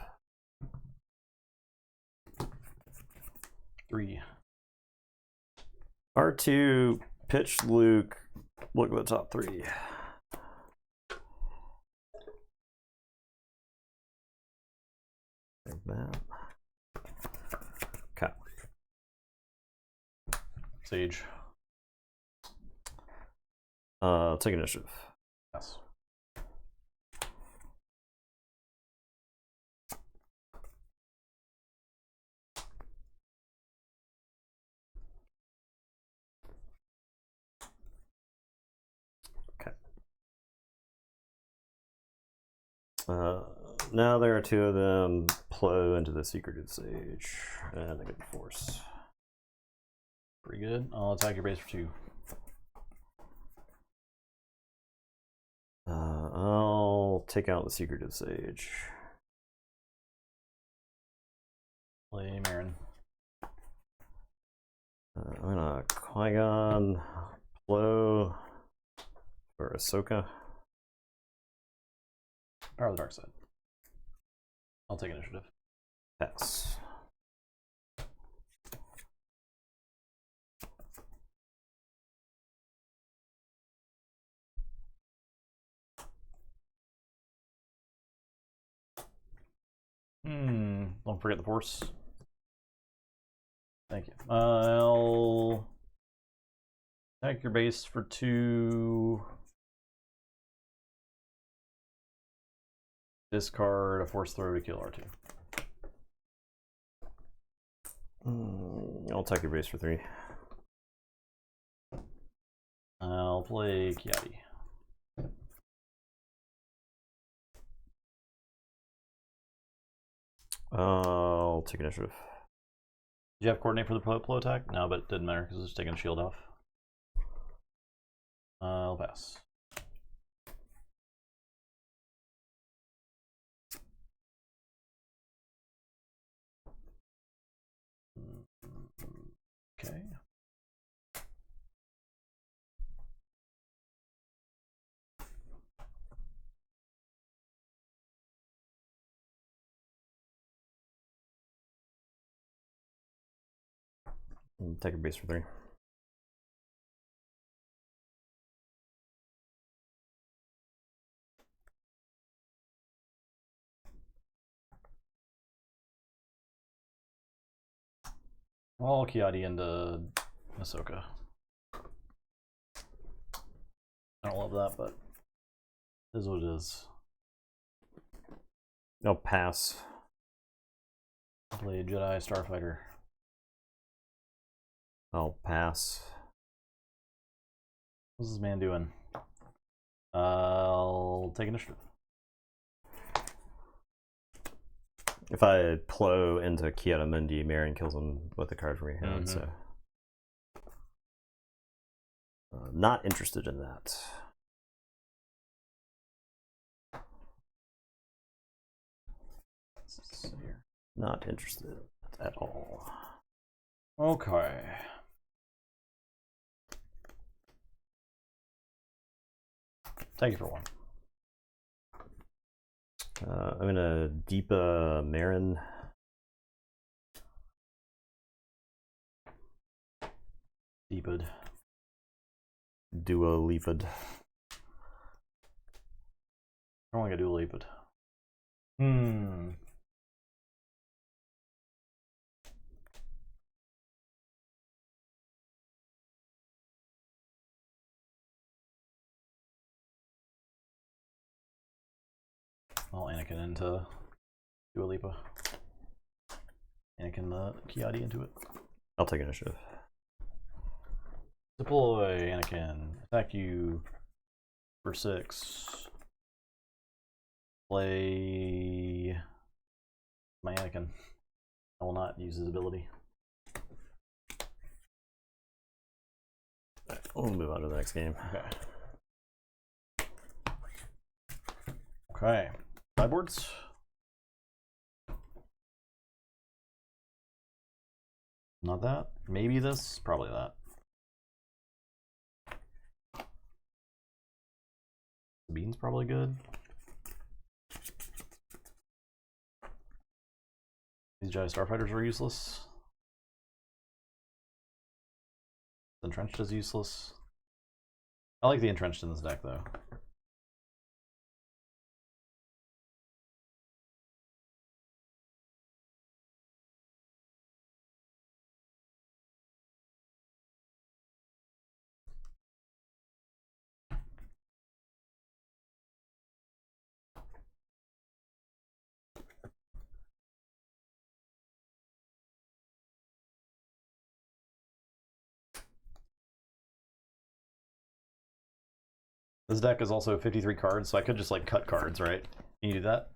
3. R2, pitch Luke, look at the top 3. Like that. Okay. Sage. Take initiative. Yes. Now there are 2 of them plow into the secretive sage, and they get the force. Pretty good. I'll attack your base for 2. I'll take out the secretive sage. Play Marin. I'm gonna Qui-Gon, plow for Ahsoka. Power of the dark side. I'll take initiative. Pass. Don't forget the force. Thank you. I'll attack your base for 2. Discard a force throw to kill R2. I'll take your base for 3. I'll play Qui-Gon. I'll take initiative. Did you have coordinate for the plow attack? No, but it didn't matter because it's taking shield off. I'll pass. Okay. Take a base for 3. I'll Qui-Gon into Ahsoka. I don't love that, but it is what it is. I'll pass. I'll play Jedi Starfighter. I'll pass. What's this man doing? I'll take initiative. If I plow into Kiara-Mundi, Marin kills him with a card from your hand, so not interested in that. Not interested at all. Okay. Thank you for 1. I'm gonna Deepa Marin. Deeped. Dua Leafed. I don't want to do a Leaped. I'll Anakin into Dua Lipa. Anakin Qui-Gon into it. I'll take initiative. Deploy Anakin. Attack you for 6. Play my Anakin. I will not use his ability. We'll move on to the next game. Okay. Sideboards. Not that. Maybe this. Probably that. Bean's probably good. These Jedi Starfighters are useless. The Entrenched is useless. I like the Entrenched in this deck, though. This deck is also 53 cards, so I could just like cut cards, right? Can you do that?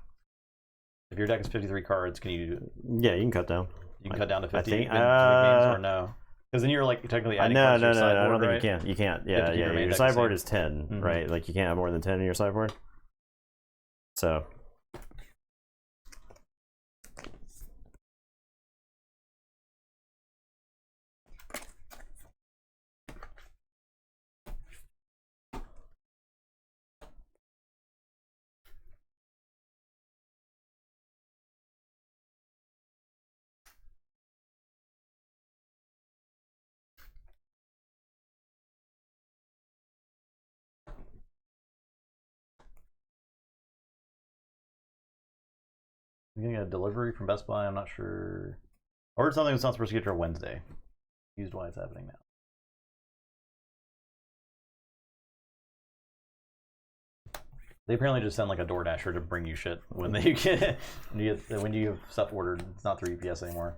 If your deck is 53 cards, can you? Yeah, you can cut down. You can cut down to 50 think, in between games, or no? Because then you're like technically adding cards to your sideboard, I don't think right? you can. You can't. You have Yeah, to keep your yeah. main Your deck the sideboard same. is 10, right? Like you can't have more than 10 in your sideboard. So. I'm getting a delivery from Best Buy. I'm not sure. I ordered something that's not supposed to get here Wednesday. Used why it's happening now. They apparently just send like a DoorDasher to bring you shit when they get when you have stuff ordered. It's not through UPS anymore.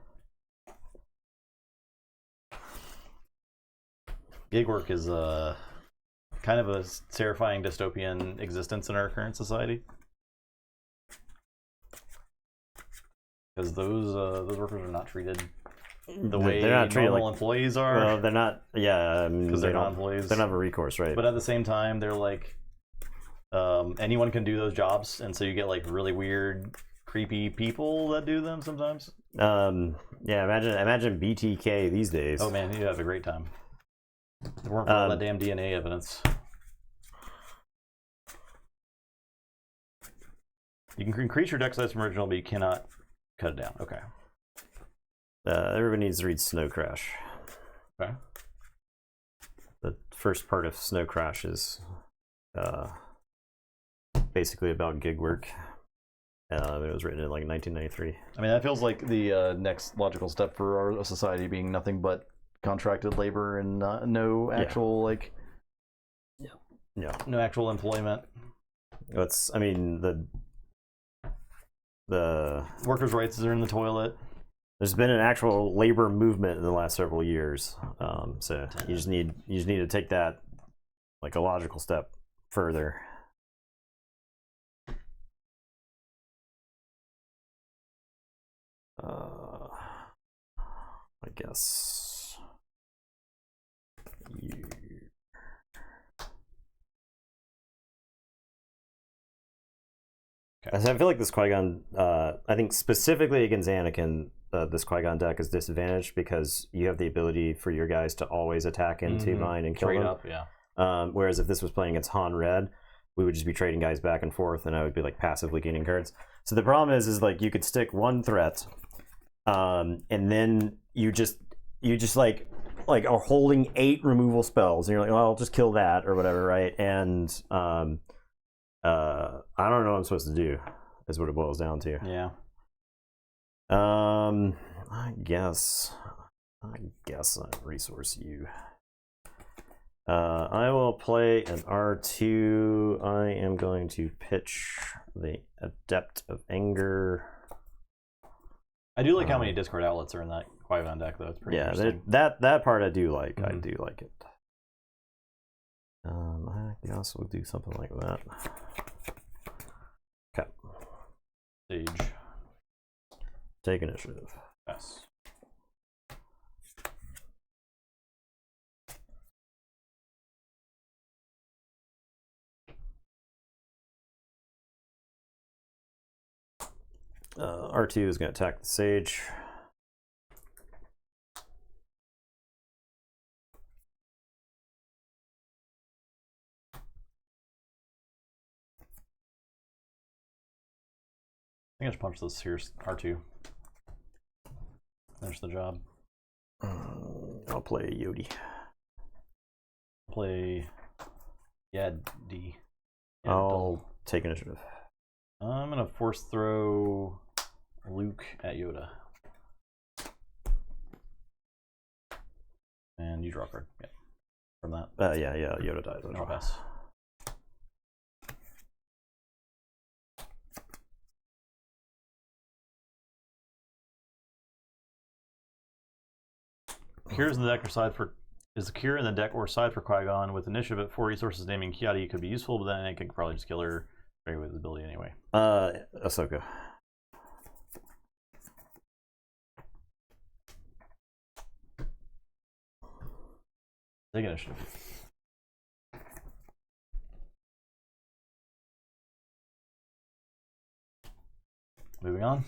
Gig work is kind of a terrifying dystopian existence in our current society. Because those workers are not treated the way they're not treated normal like employees are. Well, they're not. Yeah, because they're not employees. They don't have a recourse, right? But at the same time, they're like anyone can do those jobs, and so you get like really weird, creepy people that do them sometimes. Yeah. Imagine BTK these days. Oh man, you have a great time. It weren't for all that damn DNA evidence. You can increase your deck size from original, but you cannot cut it down. Okay. Everybody needs to read Snow Crash. Okay. The first part of Snow Crash is basically about gig work. It was written in like 1993. I mean, that feels like the next logical step for our society being nothing but contracted labor and no actual No actual employment. It's, I mean, the Workers' rights are in the toilet. there's been an actual labor movement in the last several years. So you just need to take that like a logical step further. I guess you. Okay. So I feel like this Qui-Gon, I think specifically against Anakin, this Qui-Gon deck is disadvantaged because you have the ability for your guys to always attack into mine and kill Trade them. up, yeah. Whereas if this was playing against Han Red, we would just be trading guys back and forth, and I would be like passively gaining cards. So the problem is like you could stick one threat, and then you just like are holding 8 removal spells, and you're like, well, I'll just kill that or whatever, right? And I don't know what I'm supposed to do, is what it boils down to. Yeah. I guess I resource you. I will play an R2. I am going to pitch the Adept of Anger. I do like how many discard outlets are in that Qui-Gon deck, though. It's pretty interesting. that part I do like. I do like it. I guess we'll do something like that. Okay. Sage. Take initiative. Yes. R2 is going to attack the Sage. I think I should punch this here, R2. Finish the job. I'll play Yodi. Play D. I'll take initiative. I'm gonna force throw Luke at Yoda. And you draw a card. Yeah. From that. Yeah, Yoda dies. Draw pass. Cures in the deck or side for is the cure in the deck or side for Qui-Gon with initiative at 4 resources. Naming Kiadi could be useful, but then I could probably just kill her straight with his ability anyway. Ahsoka. Take initiative. Moving on.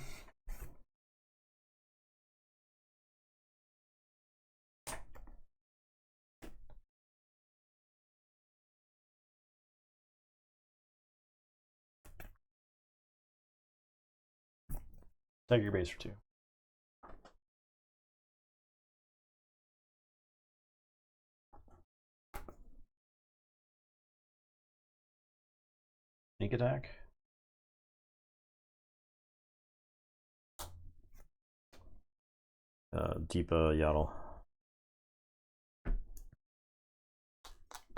Take your base for 2. Sneak attack. Deepa Yaddle.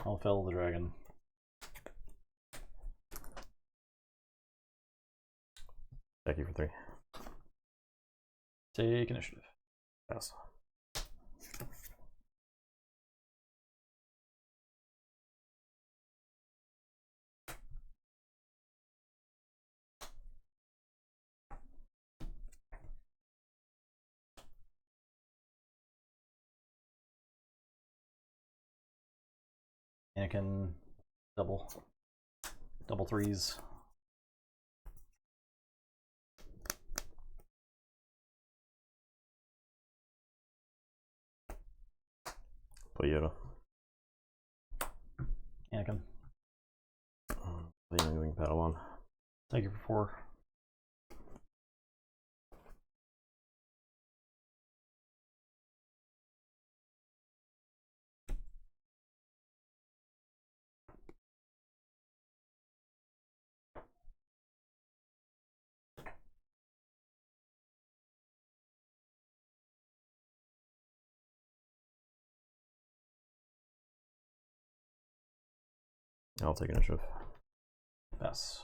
I'll fell the dragon. Thank you for 3. Take initiative. Pass. Anakin, double 3s. Play Yoda. Anakin. Play Young Padawan. Take it for 4. I'll take initiative. Pass.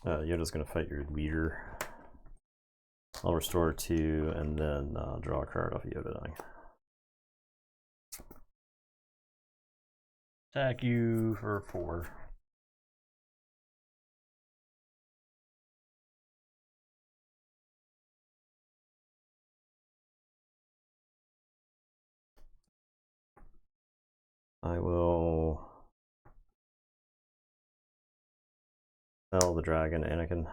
Yoda's going to fight your leader. I'll restore 2 and then draw a card off of Yoda dying. Attack you for 4. I will fell the dragon, Anakin.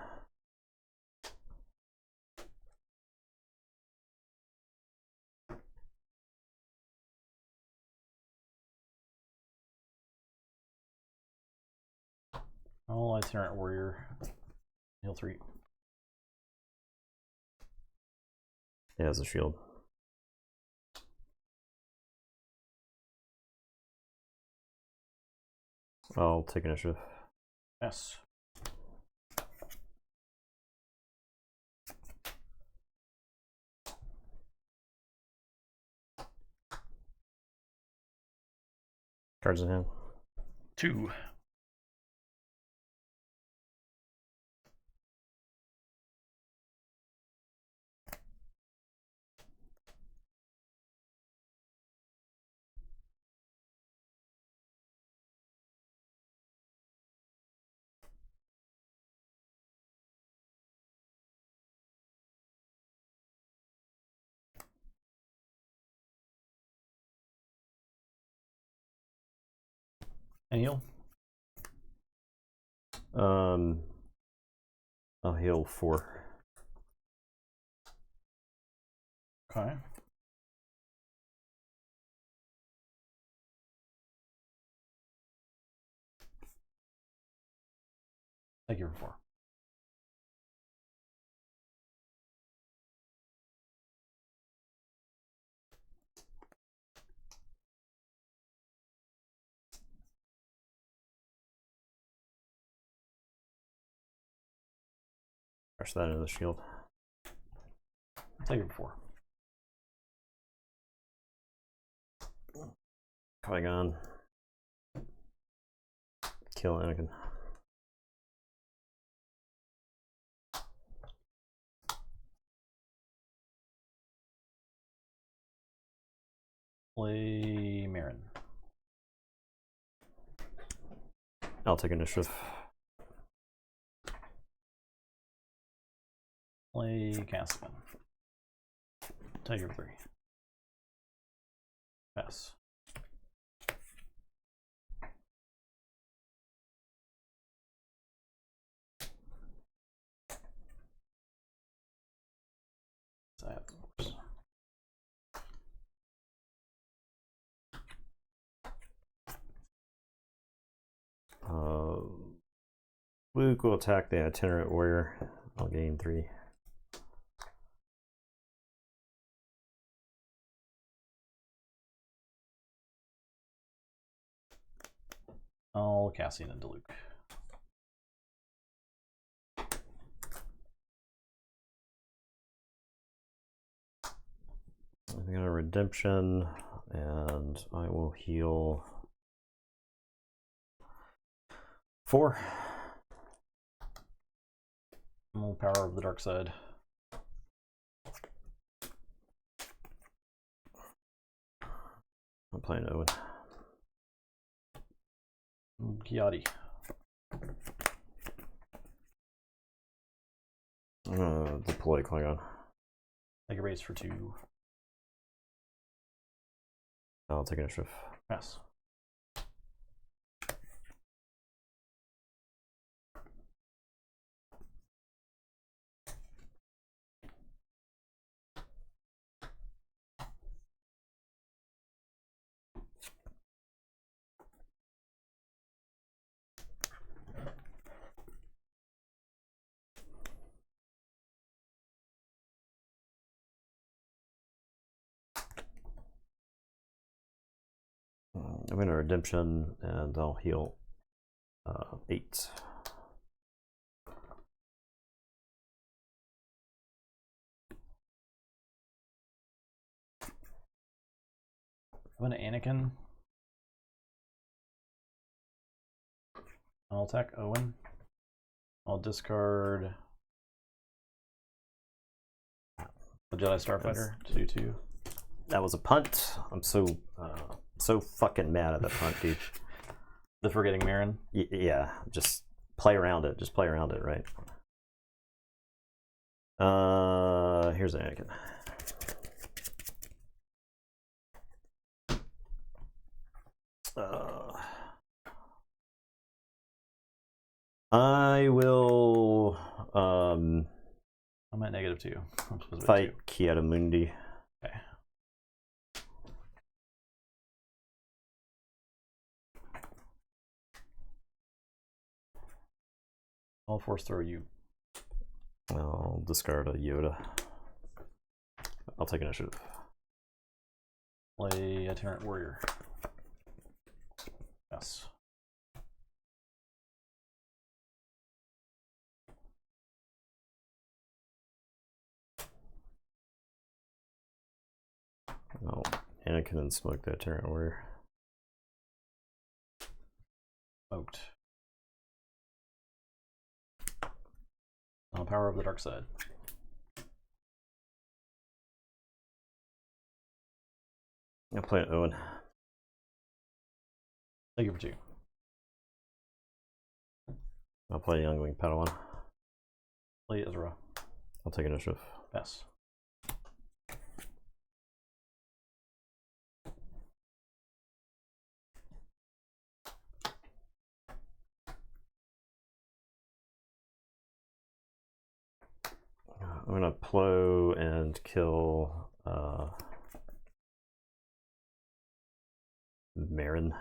All itinerant warrior. Heal 3. He has a shield. I'll take initiative. Yes. Cards in hand. 2. And heal. I'll heal 4. Okay. Thank you for 4. Crush that into the shield. Thank you for 4. Qui-Gon. Kill Anakin. Play Marin. I'll take initiative. Play Cassian. Tiger 3. Pass. Luke will attack the itinerant warrior. I'll gain 3. I'll Cassian into Luke. I got a redemption, and I will heal 4. More power of the dark side. I'm playing Owen. Kiadi. I'm gonna deploy Qui-Gon. Take a raise for 2. I'll take initiative. Pass. I'm in a redemption, and I'll heal 8. I'm gonna Anakin. I'll attack Owen. I'll discard the Jedi Starfighter to do 2. That was a punt. I'm so fucking mad at that punt, dude. The forgetting Marin. Yeah, just play around it. Just play around it, right? Here's Anakin. I will I'm at -2. I'm supposed to fight Kiadamundi. Okay. I'll force throw you. I'll discard a Yoda. I'll take initiative. Play itinerant warrior. Yes. Oh, Anakin and smoke that itinerant warrior. Smoked. Power of the dark side. I'll play an Owen. Thank you for 2. I'll play Youngling Padawan. Play Ezra. I'll take initiative. Yes. I'm gonna plow and kill Marin.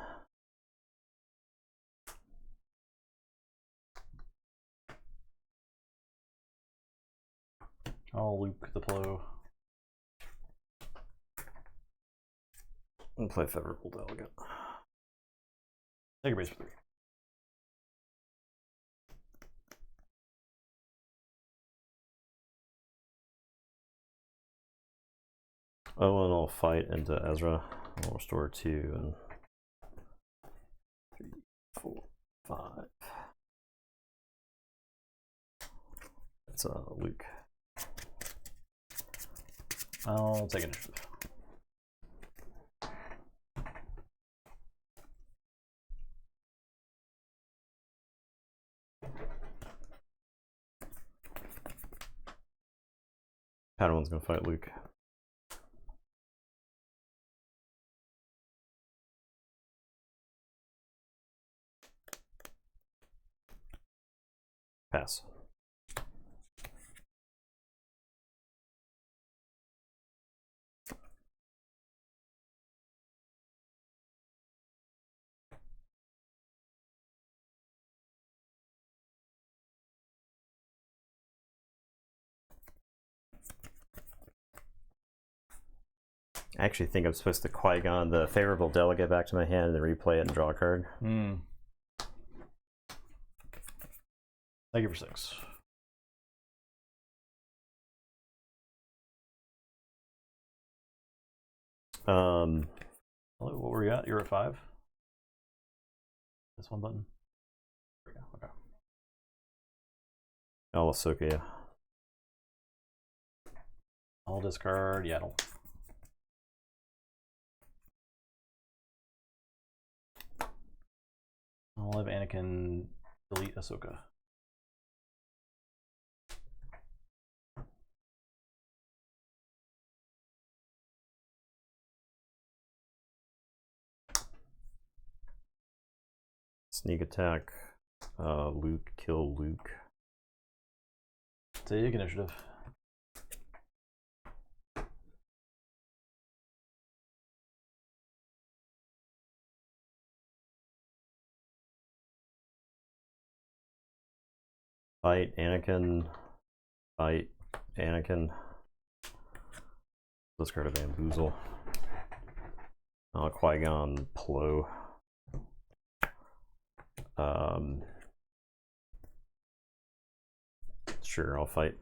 I'll Luke the plow. And play Favorable Delegate. Take your base for 3. Oh, and I'll fight into Ezra. I'll restore 2 and 3, 4, 5. That's Luke. I'll take initiative. Padawan's gonna fight Luke. Pass. I actually think I'm supposed to Qui-Gon the Favorable Delegate back to my hand and then replay it and draw a card. Thank you for 6. Hello, what were you at? You're at 5? This one button? There we go. Okay. I'll Ahsoka, yeah. I'll discard Yaddle. I'll have Anakin delete Ahsoka. Sneak attack. Luke, kill Luke. Take initiative. Fight Anakin. Fight Anakin. Discard a Bamboozle. Qui-Gon Plo. Sure, I'll fight.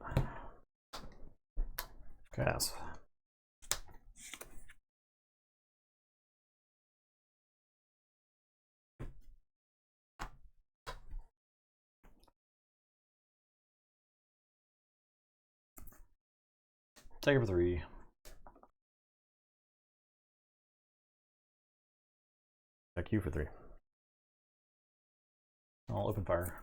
Pass. Take it for 3. Back you for 3. I'll open fire.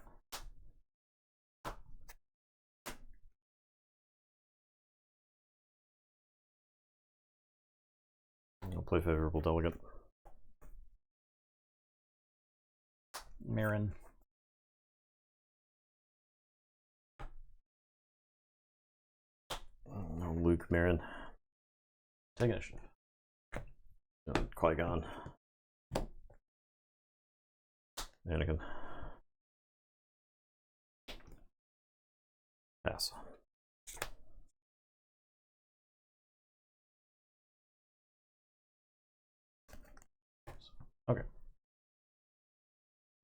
I'll play Favorable Delegate. Marin. Luke, Marin. Take initiative. Qui-Gon. Anakin. Pass. Okay.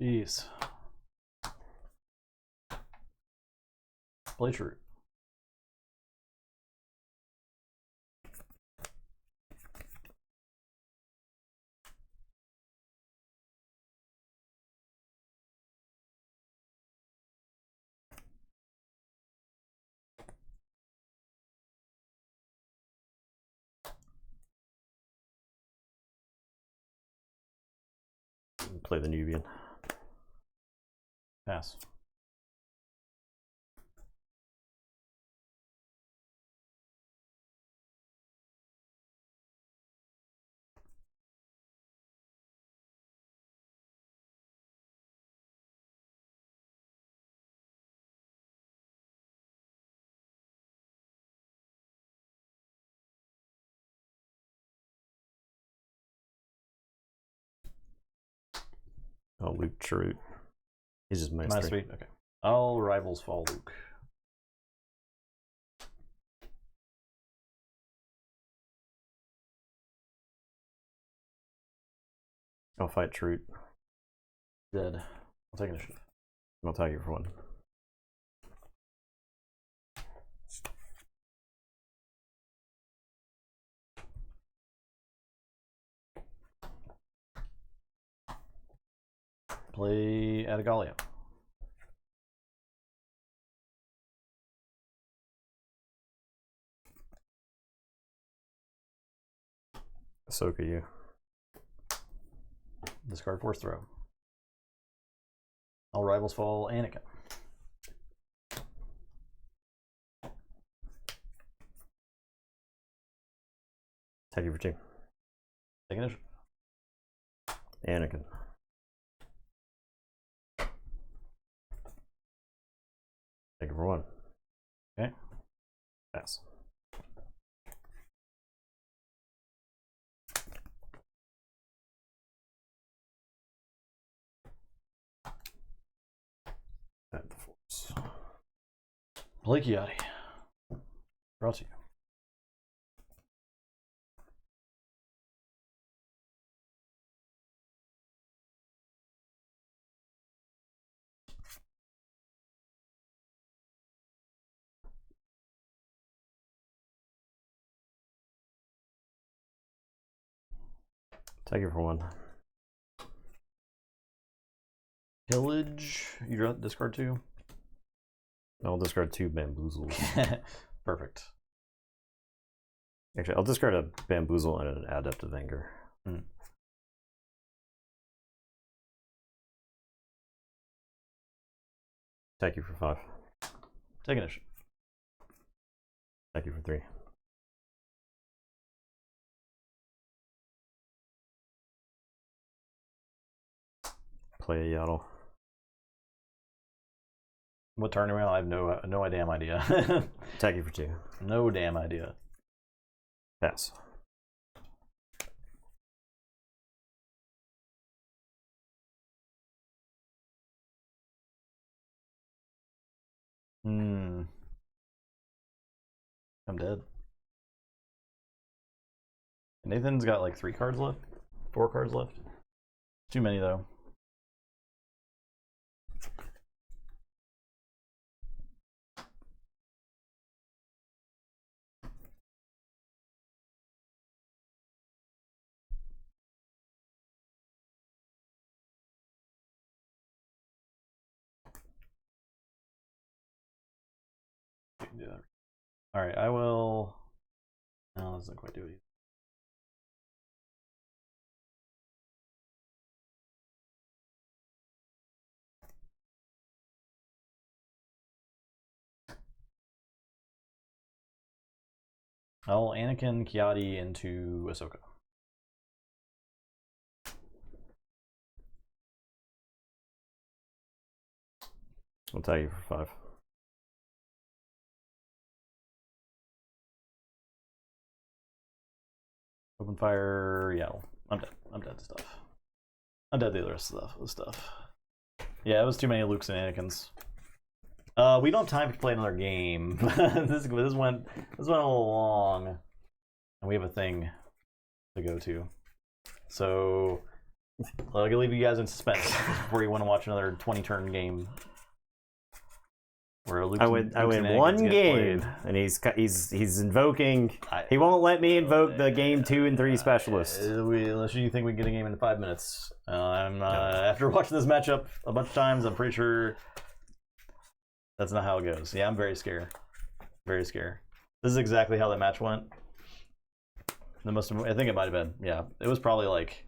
Jeez. Play true. Play the Nubian. Pass. Oh, Luke Chirrut. He's just minus Minus 3. Okay. All rivals fall Luke. I'll fight Chirrut. Dead. I'll take initiative. I'll tag you for 1. Play Adigallia. Ahsoka, you. Discard force throw. All rivals fall Anakin. Tag you for 2. Take initiative. Anakin. Take it for 1. Okay. Pass. At the force. Play Qui-Gon. Brought to you. Take it for 1. Pillage. You draw discard 2. I'll discard 2 bamboozles. Perfect. Actually, I'll discard a bamboozle and an adept of anger. Take you for 5. Take initiative. Take you for 3. Play a Yaddle. What turn are we on? I have no damn idea. Take you for 2. No damn idea. Pass. I'm dead. Nathan's got like 3 cards left. 4 cards left. Too many though. Do that. All right, I will. No, that doesn't quite do it. I'll Anakin Kiadi into Ahsoka. I'll tell you for 5. Open fire, yeah. I'm dead. I'm dead to stuff. I'm dead to the rest of the stuff. Yeah, it was too many Lukes and Anakins. We don't have time to play another game. this went a little long, and we have a thing to go to. So I'll leave you guys in suspense before you want to watch another 20-turn game. Where Luke's I win one game, and he's invoking. He won't let me invoke the game 2 and 3 specialists. Unless you think we can get a game in 5 minutes. After watching this matchup a bunch of times, I'm pretty sure that's not how it goes. Yeah, I'm very scared. Very scared. This is exactly how that match went. I think it might have been. Yeah, it was probably like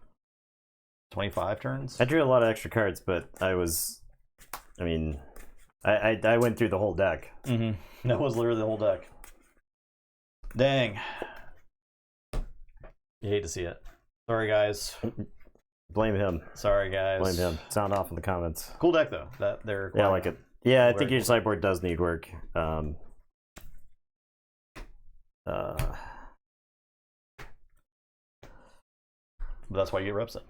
25 turns. I drew a lot of extra cards, but I went through the whole deck. Mm-hmm. That was literally the whole deck. Dang. You hate to see it. Sorry, guys. Blame him. Sorry, guys. Blame him. Sound off in the comments. Cool deck, though. Yeah, I like it. Yeah, I think your sideboard does need work. That's why you get reps in.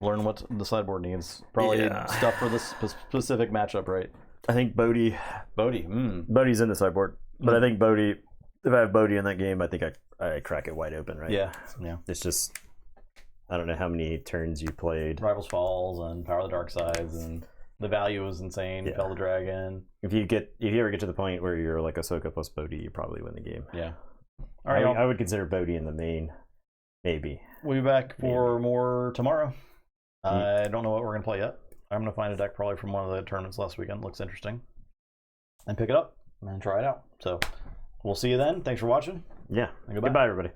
Learn what the sideboard needs. Probably need stuff for this specific matchup, right? I think Bodhi. Bodhi's in the sideboard, but I think Bodhi. If I have Bodhi in that game, I think I crack it wide open, right? Yeah. It's just I don't know how many turns you played. Rivals Falls and Power of the Dark Sides, and the value is insane. Yeah. Fell the Dragon. If you ever get to the point where you're like Ahsoka plus Bodhi, you probably win the game. Yeah. All right. I would consider Bodhi in the main, maybe. We'll be back for more tomorrow. I don't know what we're gonna play yet. I'm gonna find a deck probably from one of the tournaments last weekend. Looks interesting, and pick it up and try it out. So we'll see you then. Thanks for watching. Yeah. Goodbye everybody.